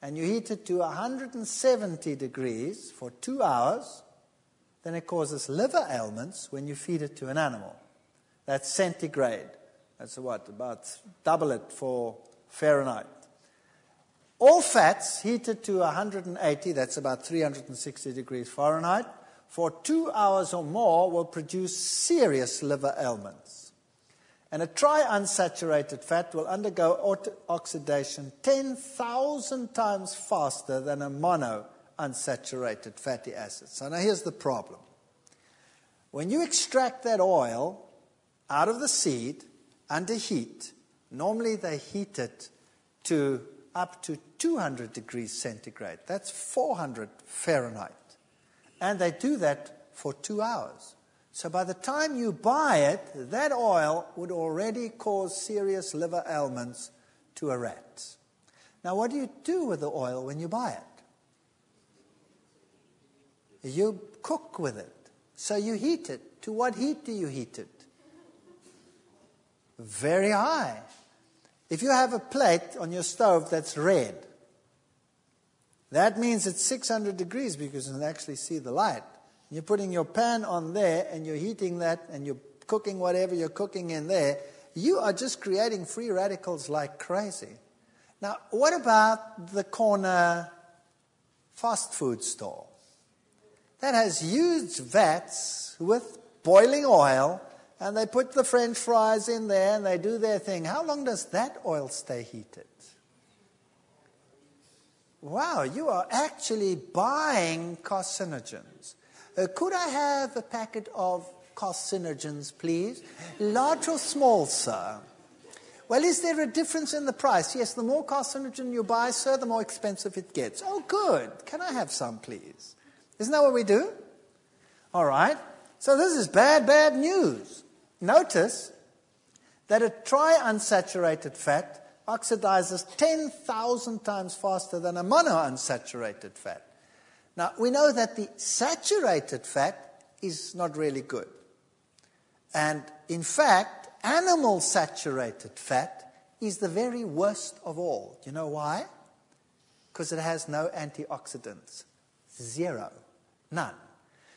and you heat it to 170 degrees for 2 hours, then it causes liver ailments when you feed it to an animal. That's centigrade. That's what? About double it for Fahrenheit. All fats heated to 180, that's about 360 degrees Fahrenheit, for 2 hours or more will produce serious liver ailments. And a triunsaturated fat will undergo oxidation 10,000 times faster than a monounsaturated fatty acid. So now here's the problem. When you extract that oil out of the seed, under heat. Normally they heat it to up to 200 degrees centigrade. That's 400 Fahrenheit. And they do that for 2 hours. So by the time you buy it, that oil would already cause serious liver ailments to a rat. Now, what do you do with the oil when you buy it? You cook with it. So you heat it. To what heat do you heat it? Very high. If you have a plate on your stove that's red, that means it's 600 degrees because you can actually see the light. You're putting your pan on there and you're heating that and you're cooking whatever you're cooking in there. You are just creating free radicals like crazy. Now, what about the corner fast food store? That has huge vats with boiling oil, and they put the French fries in there and they do their thing. How long does that oil stay heated? Wow, you are actually buying carcinogens. Could I have a packet of carcinogens, please? Large or small, sir? Well, is there a difference in the price? Yes, the more carcinogen you buy, sir, the more expensive it gets. Oh, good. Can I have some, please? Isn't that what we do? All right. So this is bad, bad news. Notice that a triunsaturated fat oxidizes 10,000 times faster than a monounsaturated fat. Now, we know that the saturated fat is not really good. And in fact, animal saturated fat is the very worst of all. Do you know why? Because it has no antioxidants. Zero. None.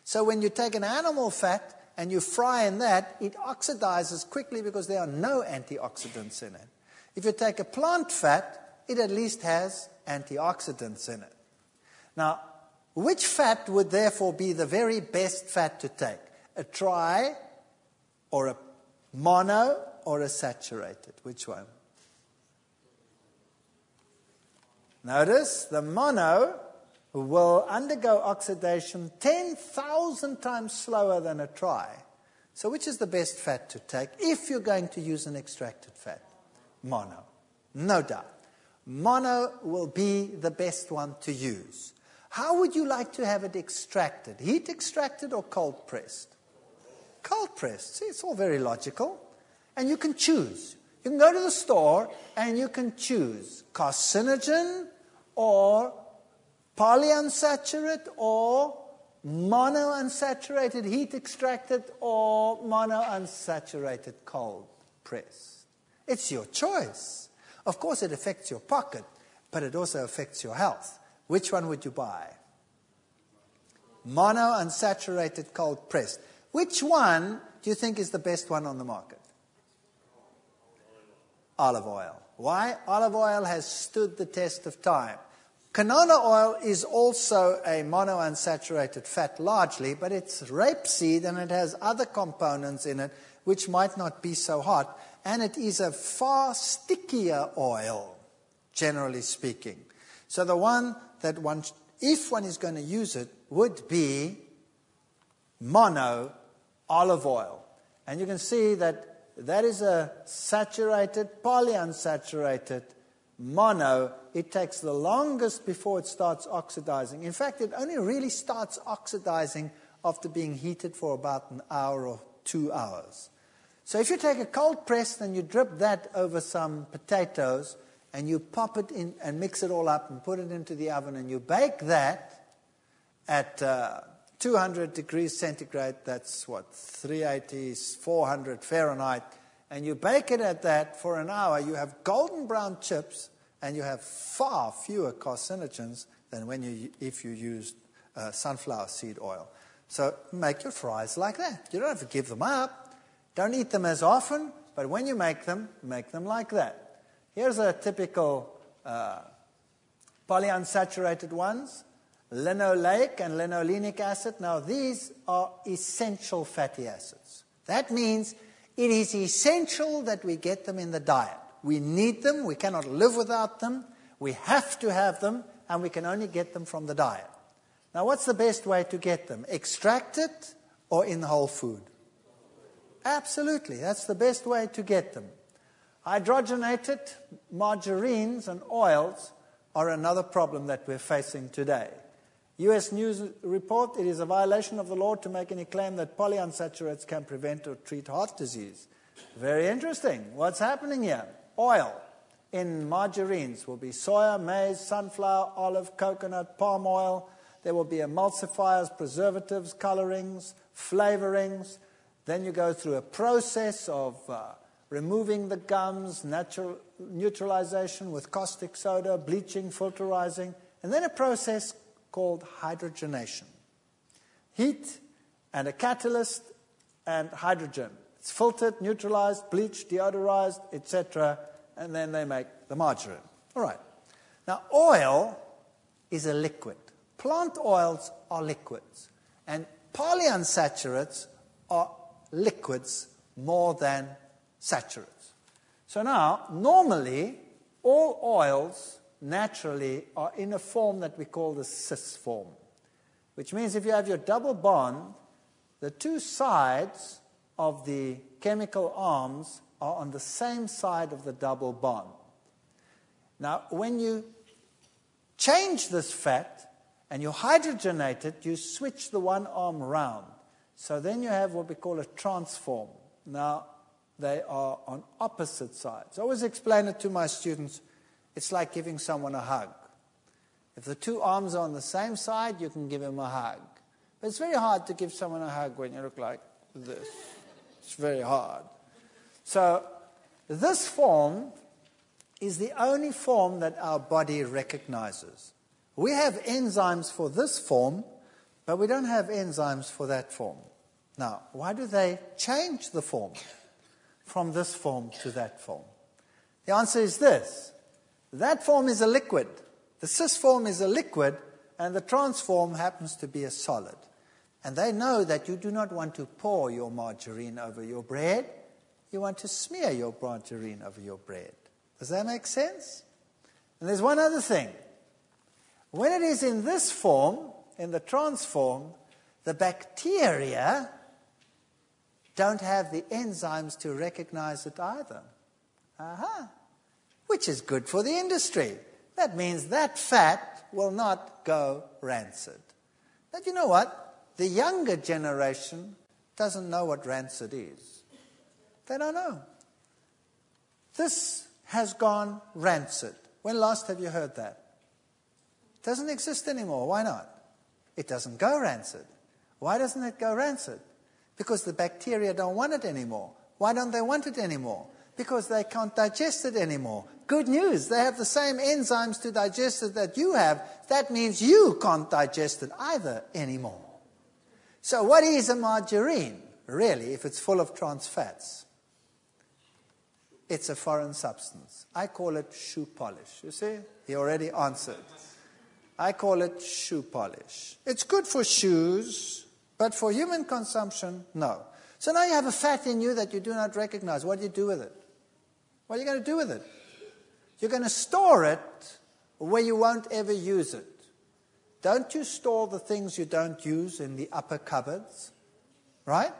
So when you take an animal fat and you fry in that, it oxidizes quickly because there are no antioxidants in it. If you take a plant fat, it at least has antioxidants in it. Now, which fat would therefore be the very best fat to take? A tri, or a mono, or a saturated? Which one? Notice the mono will undergo oxidation 10,000 times slower than a tri. So which is the best fat to take if you're going to use an extracted fat? Mono. No doubt. Mono will be the best one to use. How would you like to have it extracted? Heat extracted or cold pressed? Cold pressed. See, it's all very logical. And you can choose. You can go to the store and you can choose carcinogen or polyunsaturated or monounsaturated heat extracted or monounsaturated cold pressed. It's your choice. Of course, it affects your pocket, but it also affects your health. Which one would you buy? Monounsaturated cold pressed. Which one do you think is the best one on the market? Olive oil. Why? Olive oil has stood the test of time. Canola oil is also a monounsaturated fat largely, but it's rapeseed and it has other components in it which might not be so hot. And it is a far stickier oil, generally speaking. So the one that if one is going to use it, would be mono olive oil. And you can see that is a saturated, polyunsaturated mono. It takes the longest before it starts oxidizing. In fact, it only really starts oxidizing after being heated for about an hour or 2 hours. So if you take a cold press and you drip that over some potatoes and you pop it in and mix it all up and put it into the oven and you bake that at 200 degrees centigrade, that's what, 380, 400 Fahrenheit, and you bake it at that for an hour, you have golden brown chips and you have far fewer carcinogens than if you used sunflower seed oil. So make your fries like that. You don't have to give them up. Don't eat them as often, but when you make them like that. Here's a typical polyunsaturated ones, linoleic and linolenic acid. Now, these are essential fatty acids. That means it is essential that we get them in the diet. We need them. We cannot live without them. We have to have them, and we can only get them from the diet. Now, what's the best way to get them? Extracted or in whole food? Absolutely. That's the best way to get them. Hydrogenated margarines and oils are another problem that we're facing today. U.S. News report, it is a violation of the law to make any claim that polyunsaturates can prevent or treat heart disease. Very interesting. What's happening here? Oil in margarines will be soya, maize, sunflower, olive, coconut, palm oil. There will be emulsifiers, preservatives, colorings, flavorings. Then you go through a process of removing the gums, neutralization with caustic soda, bleaching, filterizing, and then a process called hydrogenation. Heat and a catalyst and hydrogen. It's filtered, neutralized, bleached, deodorized, etc., and then they make the margarine. All right. Now, oil is a liquid. Plant oils are liquids. And polyunsaturates are liquids more than saturates. So now, normally, all oils naturally are in a form that we call the cis form, which means if you have your double bond, the two sides of the chemical arms are on the same side of the double bond. Now, when you change this fat and you hydrogenate it, you switch the one arm round. So then you have what we call a transform. Now, they are on opposite sides. I always explain it to my students. It's like giving someone a hug. If the two arms are on the same side, you can give him a hug. But it's very hard to give someone a hug when you look like this. It's very hard. So this form is the only form that our body recognizes. We have enzymes for this form, but we don't have enzymes for that form. Now, why do they change the form from this form to that form? The answer is this. That form is a liquid. The cis form is a liquid, and the trans form happens to be a solid. And they know that you do not want to pour your margarine over your bread. You want to smear your margarine over your bread. Does that make sense? And there's one other thing. When it is in this form, in the trans form, the bacteria don't have the enzymes to recognize it either. Which is good for the industry. That means that fat will not go rancid. But you know what? The younger generation doesn't know what rancid is. They don't know. This has gone rancid. When last have you heard that? It doesn't exist anymore. Why not? It doesn't go rancid. Why doesn't it go rancid? Because the bacteria don't want it anymore. Why don't they want it anymore? Because they can't digest it anymore. Good news, they have the same enzymes to digest it that you have. That means you can't digest it either anymore. So what is a margarine, really, if it's full of trans fats? It's a foreign substance. I call it shoe polish. You see? He already answered. I call it shoe polish. It's good for shoes, but for human consumption, no. So now you have a fat in you that you do not recognize. What do you do with it? What are you going to do with it? You're going to store it where you won't ever use it. Don't you store the things you don't use in the upper cupboards? Right?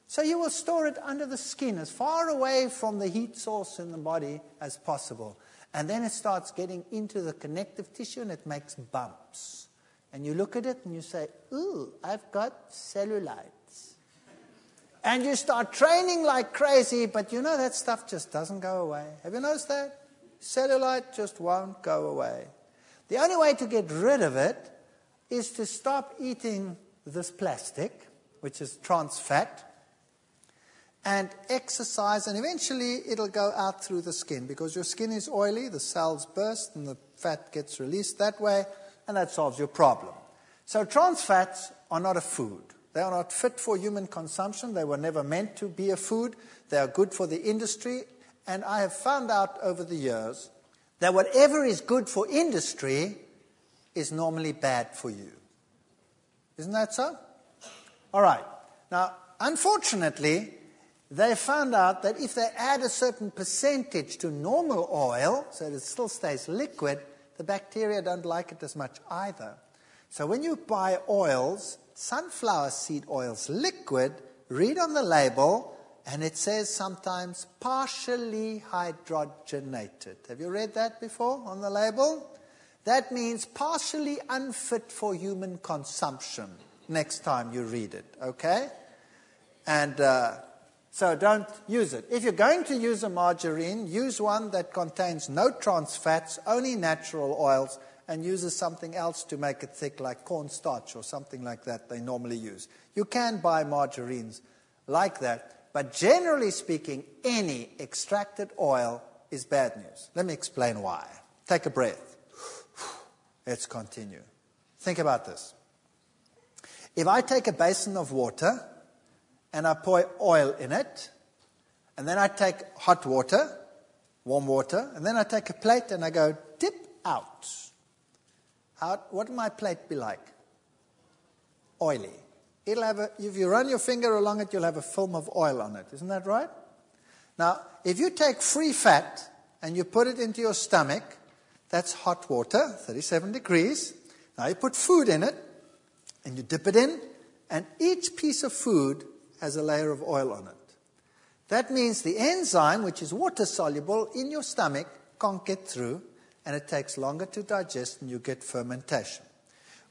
So you will store it under the skin, as far away from the heat source in the body as possible. And then it starts getting into the connective tissue and it makes bumps. And you look at it and you say, ooh, I've got cellulites. And you start training like crazy, but you know that stuff just doesn't go away. Have you noticed that? Cellulite just won't go away. The only way to get rid of it is to stop eating this plastic, which is trans fat, and exercise, and eventually it'll go out through the skin because your skin is oily, the cells burst, and the fat gets released that way, and that solves your problem. So trans fats are not a food. They are not fit for human consumption. They were never meant to be a food. They are good for the industry. And I have found out over the years that whatever is good for industry is normally bad for you. Isn't that so? All right. Now, unfortunately, they found out that if they add a certain percentage to normal oil, so that it still stays liquid, the bacteria don't like it as much either. So when you buy oils, sunflower seed oils liquid, read on the label, and it says sometimes partially hydrogenated. Have you read that before on the label? That means partially unfit for human consumption next time you read it, okay? And so don't use it. If you're going to use a margarine, use one that contains no trans fats, only natural oils, and uses something else to make it thick, like cornstarch or something like that they normally use. You can buy margarines like that, but generally speaking, any extracted oil is bad news. Let me explain why. Take a breath. Let's continue. Think about this. If I take a basin of water and I pour oil in it, and then I take hot water, warm water, and then I take a plate and I go dip out. What will my plate be like? Oily. It'll have if you run your finger along it, you'll have a film of oil on it. Isn't that right? Now, if you take free fat and you put it into your stomach, that's hot water, 37 degrees. Now you put food in it, and you dip it in, and each piece of food has a layer of oil on it. That means the enzyme, which is water-soluble in your stomach, can't get through, and it takes longer to digest, and you get fermentation.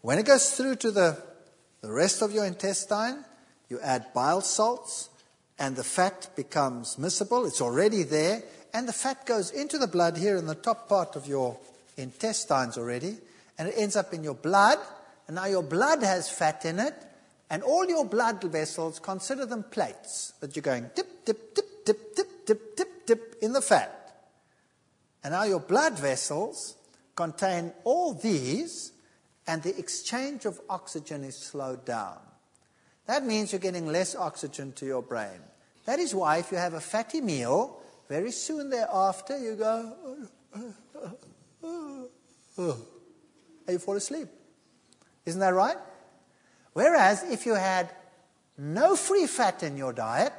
When it goes through to the rest of your intestine, you add bile salts, and the fat becomes miscible. It's already there, and the fat goes into the blood here in the top part of your intestines already, and it ends up in your blood, and now your blood has fat in it, and all your blood vessels, consider them plates that you're going dip, dip, dip, dip, dip, dip, dip, dip in the fat. And now your blood vessels contain all these, and the exchange of oxygen is slowed down. That means you're getting less oxygen to your brain. That is why if you have a fatty meal, very soon thereafter you go, and you fall asleep. Isn't that right? Whereas if you had no free fat in your diet,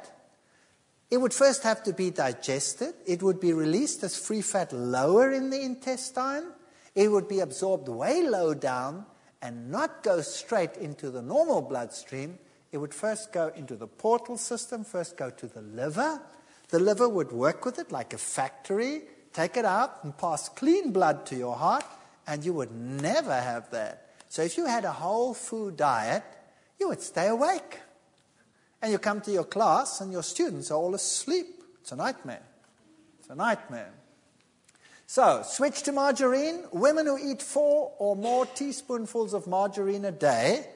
it would first have to be digested. It would be released as free fat lower in the intestine. It would be absorbed way low down and not go straight into the normal bloodstream. It would first go into the portal system, first go to the liver. The liver would work with it like a factory, take it out and pass clean blood to your heart, and you would never have that. So if you had a whole food diet, you would stay awake. And you come to your class and your students are all asleep. It's a nightmare. It's a nightmare. So, switch to margarine. Women who eat 4 or more teaspoonfuls of margarine a day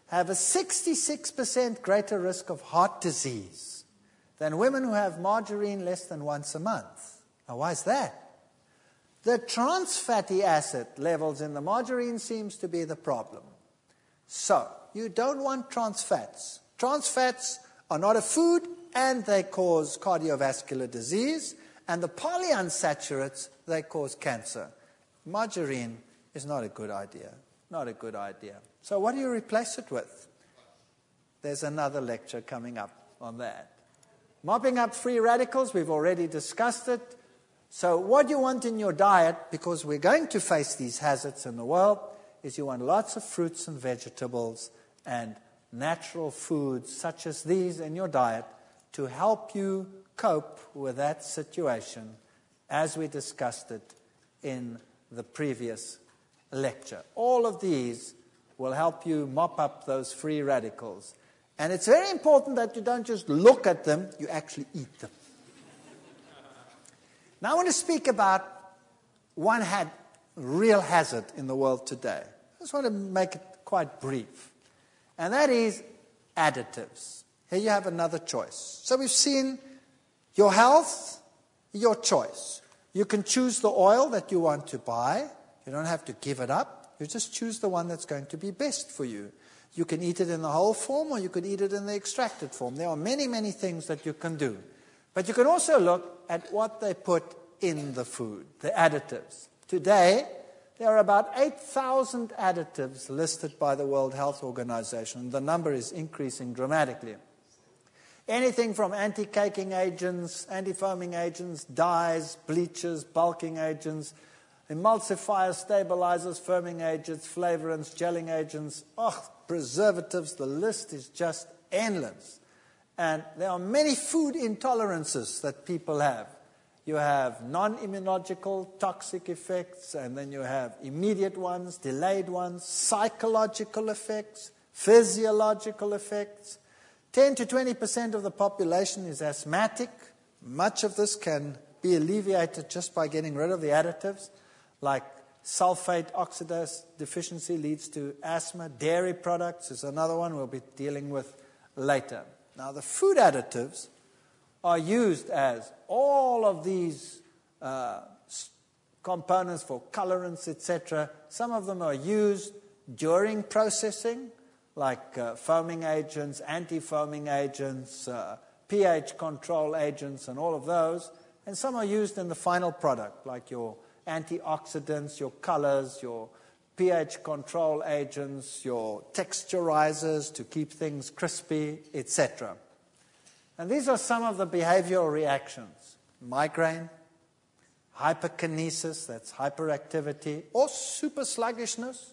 have a 66% greater risk of heart disease than women who have margarine less than once a month. Now, why is that? The trans fatty acid levels in the margarine seems to be the problem. So, you don't want trans fats. Trans fats are not a food, and they cause cardiovascular disease. And the polyunsaturates, they cause cancer. Margarine is not a good idea. Not a good idea. So what do you replace it with? There's another lecture coming up on that. Mopping up free radicals, we've already discussed it. So what you want in your diet, because we're going to face these hazards in the world, is you want lots of fruits and vegetables and natural foods such as these in your diet to help you cope with that situation as we discussed it in the previous lecture. All of these will help you mop up those free radicals. And it's very important that you don't just look at them, you actually eat them. Now I want to speak about one real hazard in the world today. I just want to make it quite brief. And that is additives. Here you have another choice. So we've seen your health, your choice. You can choose the oil that you want to buy. You don't have to give it up. You just choose the one that's going to be best for you. You can eat it in the whole form, or you could eat it in the extracted form. There are many, many things that you can do. But you can also look at what they put in the food, the additives. Today, there are about 8,000 additives listed by the World Health Organization. The number is increasing dramatically. Anything from anti-caking agents, anti-foaming agents, dyes, bleachers, bulking agents, emulsifiers, stabilizers, firming agents, flavorants, gelling agents, preservatives. The list is just endless. And there are many food intolerances that people have. You have non-immunological toxic effects, and then you have immediate ones, delayed ones, psychological effects, physiological effects. 10 to 20% of the population is asthmatic. Much of this can be alleviated just by getting rid of the additives, like sulfate oxidase deficiency leads to asthma. Dairy products is another one we'll be dealing with later. Now, the food additives are used as all of these components for colorants, etc. Some of them are used during processing, like foaming agents, anti-foaming agents, pH control agents, and all of those. And some are used in the final product, like your antioxidants, your colors, your pH control agents, your texturizers to keep things crispy, etc. And these are some of the behavioral reactions. Migraine, hyperkinesis, that's hyperactivity, or super sluggishness,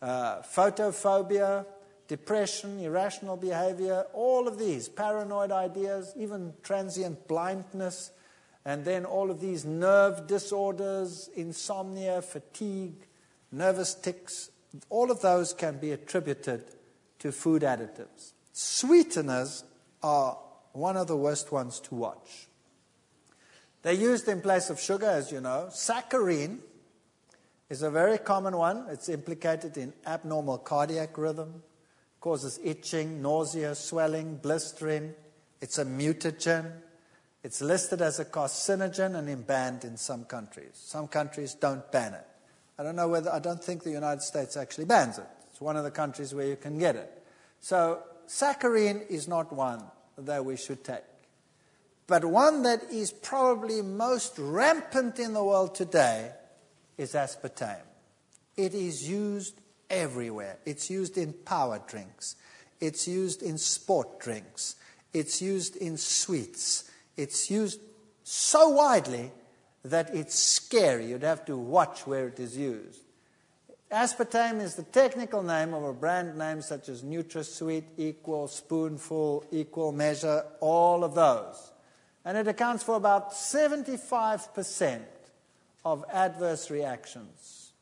photophobia, depression, irrational behavior, all of these, paranoid ideas, even transient blindness, and then all of these nerve disorders, insomnia, fatigue, nervous tics, all of those can be attributed to food additives. Sweeteners are one of the worst ones to watch. They're used in place of sugar, as you know. Saccharin is a very common one. It's implicated in abnormal cardiac rhythm, causes itching, nausea, swelling, blistering. It's a mutagen. It's listed as a carcinogen and banned in some countries. Some countries don't ban it. I don't think the United States actually bans it. It's one of the countries where you can get it. So saccharin is not one that we should take. But one that is probably most rampant in the world today is aspartame. It is used everywhere. It's used in power drinks. It's used in sport drinks. It's used in sweets. It's used so widely that it's scary. You'd have to watch where it is used. Aspartame is the technical name of a brand name such as NutraSweet, Equal, Spoonful, Equal Measure, all of those. And it accounts for about 75% of adverse reactions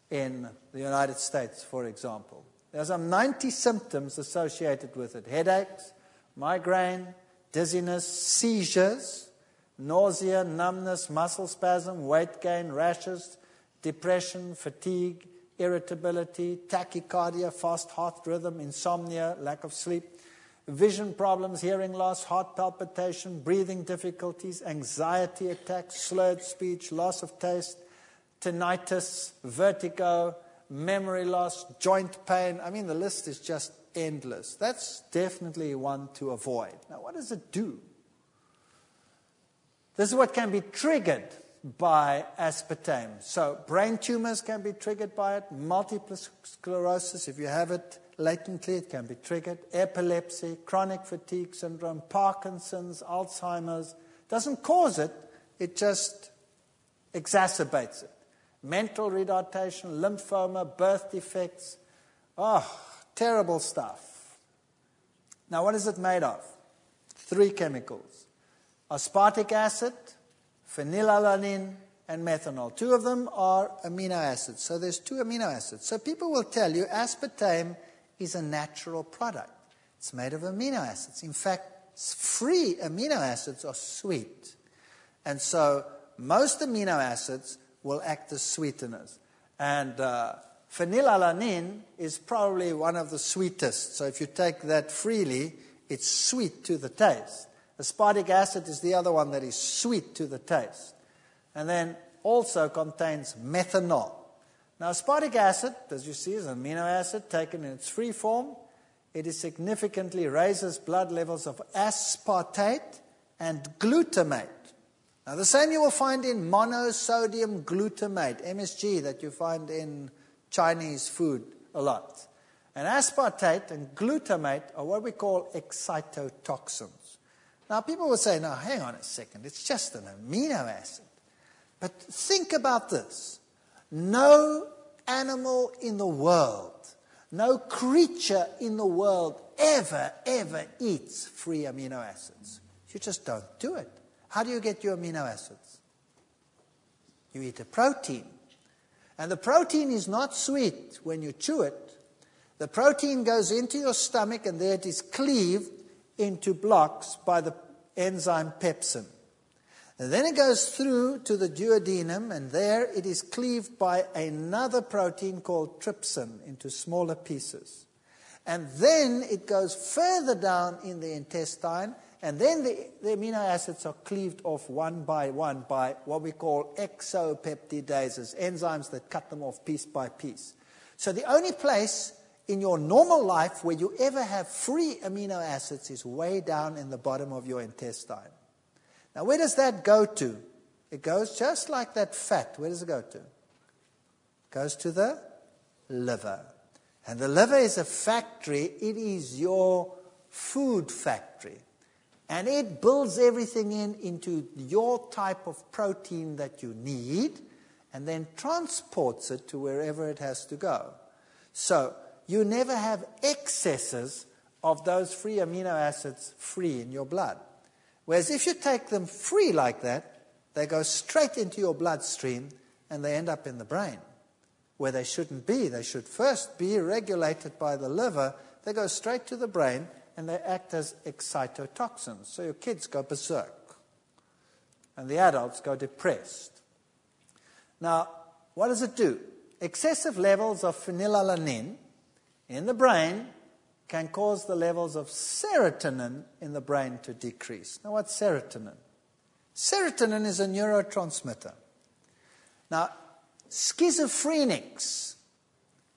in the United States, for example. There's some 90 symptoms associated with it. Headaches, migraine, dizziness, seizures, nausea, numbness, muscle spasm, weight gain, rashes, depression, fatigue, irritability, tachycardia, fast heart rhythm, insomnia, lack of sleep, vision problems, hearing loss, heart palpitation, breathing difficulties, anxiety attacks, slurred speech, loss of taste, tinnitus, vertigo, memory loss, joint pain. I mean, the list is just endless. That's definitely one to avoid. Now, what does it do? This is what can be triggered by aspartame. So brain tumors can be triggered by it. Multiple sclerosis, if you have it latently, it can be triggered. Epilepsy, chronic fatigue syndrome, Parkinson's, Alzheimer's. Doesn't cause it, it just exacerbates it. Mental retardation, lymphoma, birth defects. Terrible stuff. Now, what is it made of? 3 chemicals. Aspartic acid, phenylalanine, and methanol. 2 of them are amino acids. So there's 2 amino acids. So people will tell you aspartame is a natural product. It's made of amino acids. In fact, free amino acids are sweet. And so most amino acids will act as sweeteners. And phenylalanine is probably one of the sweetest. So if you take that freely, it's sweet to the taste. Aspartic acid is the other one that is sweet to the taste. And then also contains methanol. Now, aspartic acid, as you see, is an amino acid taken in its free form. It significantly raises blood levels of aspartate and glutamate. Now, the same you will find in monosodium glutamate, MSG, that you find in Chinese food a lot. And aspartate and glutamate are what we call excitotoxins. Now, people will say, no, hang on a second, it's just an amino acid. But think about this. No animal in the world No creature in the world ever eats free amino acids. You just don't do it. How do you get your amino acids? You eat a protein. And the protein is not sweet when you chew it. The protein goes into your stomach and there it is cleaved into blocks by the enzyme pepsin. And then it goes through to the duodenum, and there it is cleaved by another protein called trypsin into smaller pieces. And then it goes further down in the intestine, and then the amino acids are cleaved off one by what we call exopeptidases, enzymes that cut them off piece by piece. So the only place in your normal life where you ever have free amino acids is way down in the bottom of your intestine. Now, where does that go to? It goes just like that fat. Where does it go to? It goes to the liver. And the liver is a factory. It is your food factory. And it builds everything into your type of protein that you need and then transports it to wherever it has to go. So you never have excesses of those free amino acids free in your blood. Whereas if you take them free like that, they go straight into your bloodstream and they end up in the brain, where they shouldn't be. They should first be regulated by the liver. They go straight to the brain and they act as excitotoxins. So your kids go berserk and the adults go depressed. Now, what does it do? Excessive levels of phenylalanine in the brain can cause the levels of serotonin in the brain to decrease. Now, what's serotonin? Serotonin is a neurotransmitter. Now, schizophrenics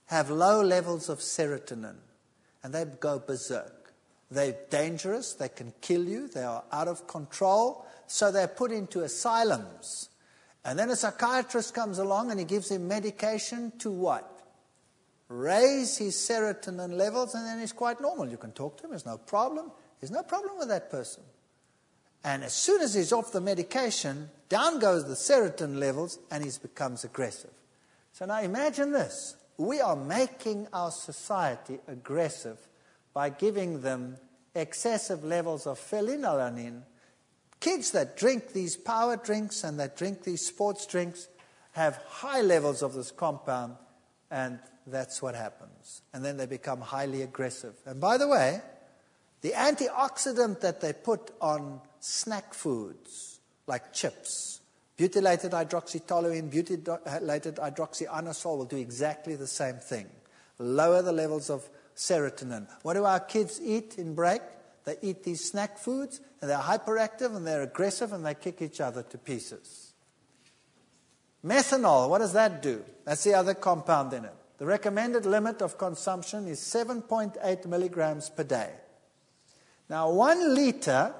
have low levels of serotonin, and they go berserk. They're dangerous, they can kill you, they are out of control, so they're put into asylums. And then a psychiatrist comes along and he gives him medication to what? Raise his serotonin levels, and then he's quite normal. You can talk to him, there's no problem. There's no problem with that person. And as soon as he's off the medication, down goes the serotonin levels, and he becomes aggressive. So now imagine this. We are making our society aggressive by giving them excessive levels of phenylalanine. Kids that drink these power drinks and that drink these sports drinks have high levels of this compound, and that's what happens. And then they become highly aggressive. And by the way, the antioxidant that they put on snack foods, like chips, butylated hydroxytoluene, butylated hydroxyanisole will do exactly the same thing. Lower the levels of serotonin. What do our kids eat in break? They eat these snack foods, and they're hyperactive, and they're aggressive, and they kick each other to pieces. Methanol, what does that do? That's the other compound in it. The recommended limit of consumption is 7.8 milligrams per day. Now, 1 liter,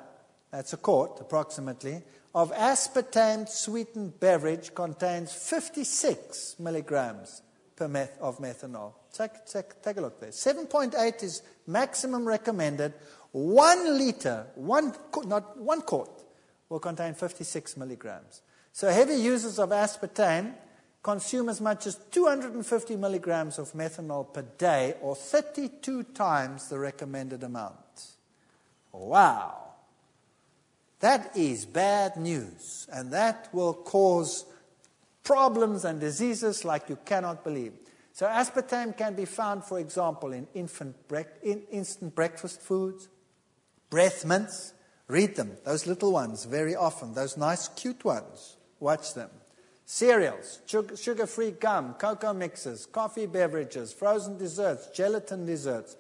that's a quart approximately, of aspartame sweetened beverage contains 56 milligrams of methanol. Take a look there. 7.8 is maximum recommended. 1 liter, not 1 quart, will contain 56 milligrams. So heavy users of aspartame consume as much as 250 milligrams of methanol per day, or 32 times the recommended amount. Wow. That is bad news, and that will cause problems and diseases like you cannot believe. So aspartame can be found, for example, in instant breakfast foods, breath mints. Read them, those little ones, very often, those nice, cute ones. Watch them. Cereals, sugar-free gum, cocoa mixes, coffee beverages, frozen desserts, gelatin desserts,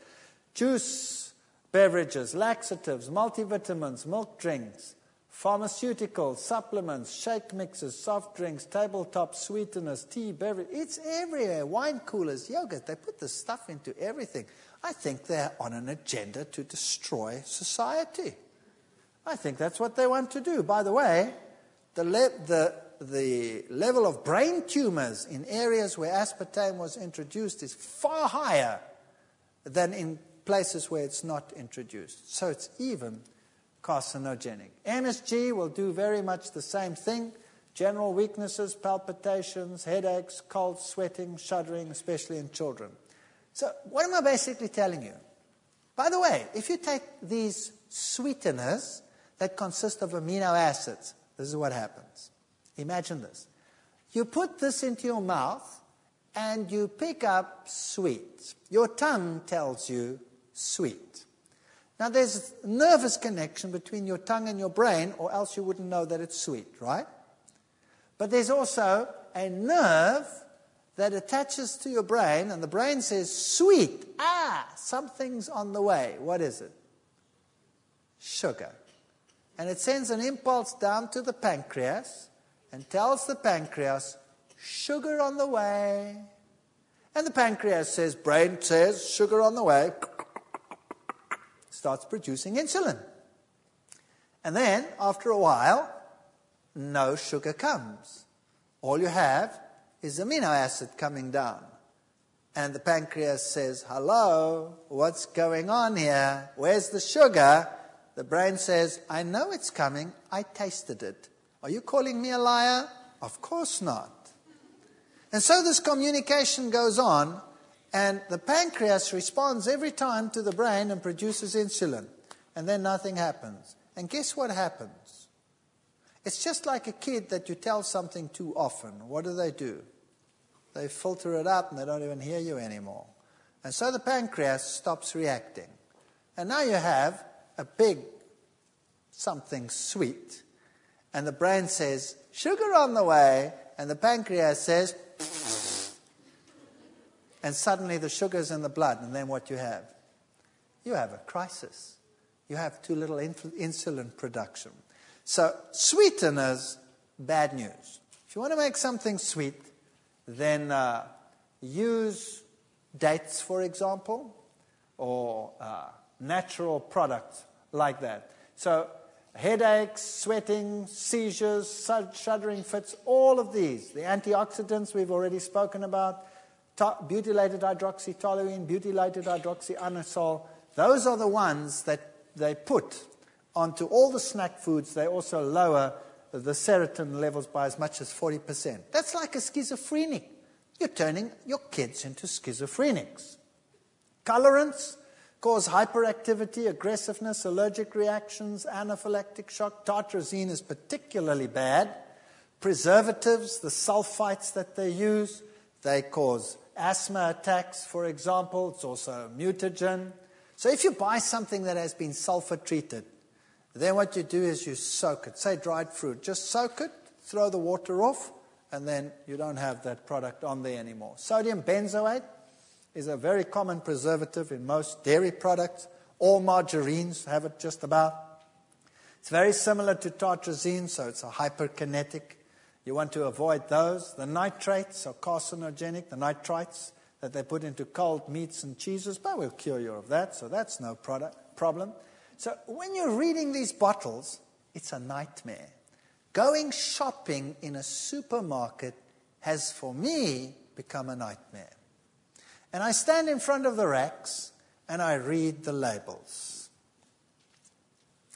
juice beverages, laxatives, multivitamins, milk drinks, pharmaceuticals, supplements, shake mixes, soft drinks, tabletop sweeteners, tea, beverage. It's everywhere. Wine coolers, yogurt. They put this stuff into everything. I think they're on an agenda to destroy society. I think that's what they want to do. By the way, the level of brain tumors in areas where aspartame was introduced is far higher than in places where it's not introduced. So it's even carcinogenic. MSG will do very much the same thing. General weaknesses, palpitations, headaches, cold sweating, shuddering, especially in children. So what am I basically telling you? By the way, if you take these sweeteners that consist of amino acids, this is what happens. Imagine this. You put this into your mouth and you pick up sweet. Your tongue tells you sweet. Now there's a nervous connection between your tongue and your brain, or else you wouldn't know that it's sweet, right? But there's also a nerve that attaches to your brain, and the brain says, sweet, something's on the way. What is it? Sugar. And it sends an impulse down to the pancreas and tells the pancreas, sugar on the way. And the pancreas says, brain says, sugar on the way. Starts producing insulin. And then, after a while, no sugar comes. All you have is amino acid coming down. And the pancreas says, hello, what's going on here? Where's the sugar? The brain says, I know it's coming. I tasted it. Are you calling me a liar? Of course not. And so this communication goes on, and the pancreas responds every time to the brain and produces insulin. And then nothing happens. And guess what happens? It's just like a kid that you tell something too often. What do? They filter it out and they don't even hear you anymore. And so the pancreas stops reacting. And now you have a big something sweet. And the brain says, sugar on the way. And the pancreas says, and suddenly the sugar's in the blood. And then what you have? You have a crisis. You have too little insulin production. So sweeteners, bad news. If you want to make something sweet, then use dates, for example, or natural products like that. So headaches, sweating, seizures, shuddering fits, all of these. The antioxidants we've already spoken about, butylated hydroxytoluene, butylated hydroxyanisole, those are the ones that they put onto all the snack foods. They also lower the serotonin levels by as much as 40%. That's like a schizophrenic. You're turning your kids into schizophrenics. Colorants cause hyperactivity, aggressiveness, allergic reactions, anaphylactic shock. Tartrazine is particularly bad. Preservatives, the sulfites that they use, they cause asthma attacks, for example. It's also a mutagen. So if you buy something that has been sulfur treated, then what you do is you soak it. Say dried fruit. Just soak it, throw the water off, and then you don't have that product on there anymore. Sodium benzoate is a very common preservative in most dairy products. All margarines have it just about. It's very similar to tartrazine, so it's a hyperkinetic. You want to avoid those. The nitrates are carcinogenic, the nitrites that they put into cold meats and cheeses, but we'll cure you of that, so that's no problem. So when you're reading these bottles, it's a nightmare. Going shopping in a supermarket has, for me, become a nightmare. And I stand in front of the racks and I read the labels.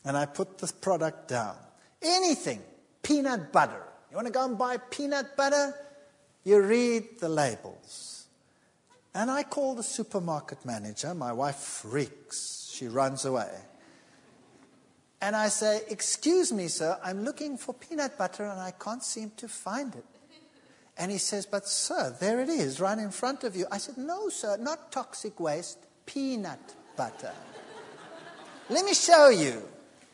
And I put the product down. Anything, peanut butter. You want to go and buy peanut butter? You read the labels. And I call the supermarket manager. My wife freaks. She runs away. And I say, excuse me, sir, I'm looking for peanut butter and I can't seem to find it. And he says, but sir, there it is, right in front of you. I said, no, sir, not toxic waste, peanut butter. Let me show you.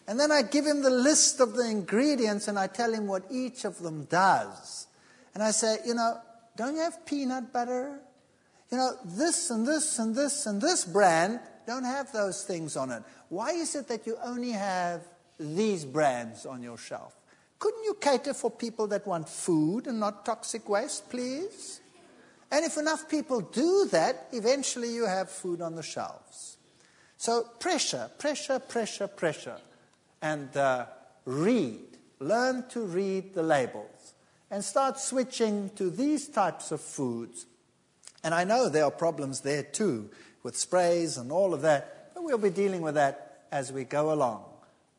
And then I give him the list of the ingredients and I tell him what each of them does. And I say, don't you have peanut butter? This and this and this and this brand don't have those things on it. Why is it that you only have these brands on your shelf? Couldn't you cater for people that want food and not toxic waste, please? And if enough people do that, eventually you have food on the shelves. So pressure. And learn to read the labels. And start switching to these types of foods. And I know there are problems there too, with sprays and all of that. But we'll be dealing with that as we go along.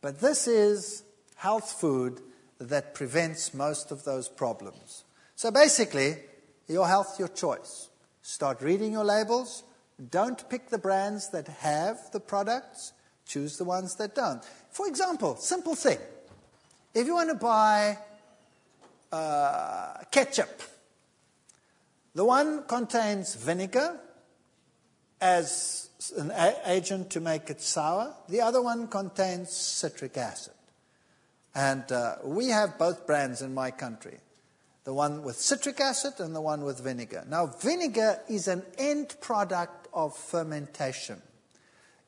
But this is health food that prevents most of those problems. So basically, your health, your choice. Start reading your labels, Don't pick the brands that have the products. Choose the ones that don't. For example, simple thing. If you want to buy ketchup, the one contains vinegar as an agent to make it sour. The other one contains citric acid. And we have both brands in my country. The one with citric acid and the one with vinegar. Now, vinegar is an end product of fermentation.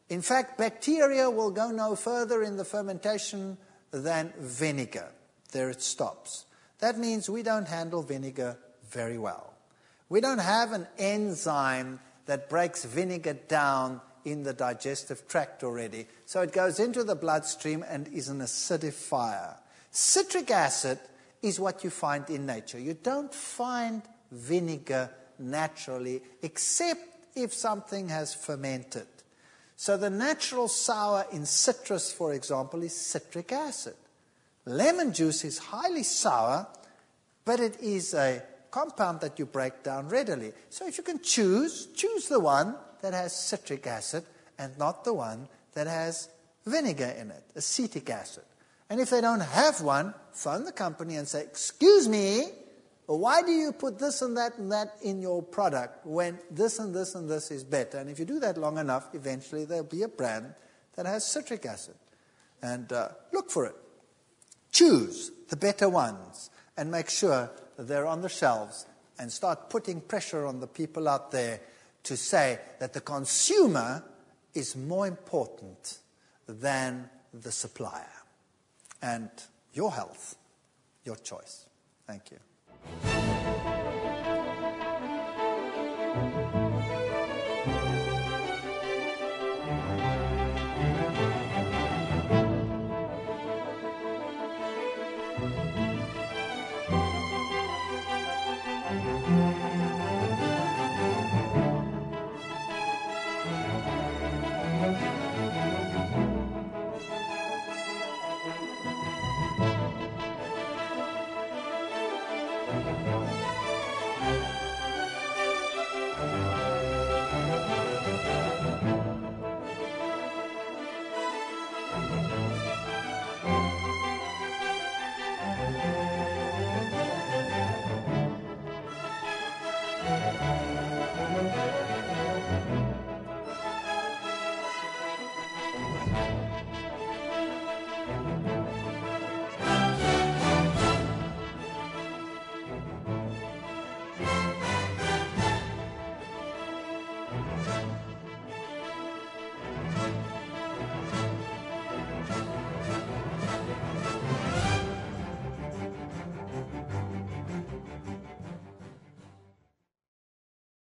In fact, bacteria will go no further in the fermentation than vinegar. There it stops. That means we don't handle vinegar very well. We don't have an enzyme that breaks vinegar down in the digestive tract already. So it goes into the bloodstream and is an acidifier. Citric acid is what you find in nature. You don't find vinegar naturally, except if something has fermented. So the natural sour in citrus, for example, is citric acid. Lemon juice is highly sour, but it is a compound that you break down readily. So if you can choose the one that has citric acid and not the one that has vinegar in it, acetic acid. And if they don't have one, phone the company and say, excuse me, why do you put this and that in your product when this and this and this is better? And if you do that long enough, eventually there'll be a brand that has citric acid. And look for it. Choose the better ones and make sure that they're on the shelves, and start putting pressure on the people out there to say that the consumer is more important than the supplier. And your health, your choice. Thank you.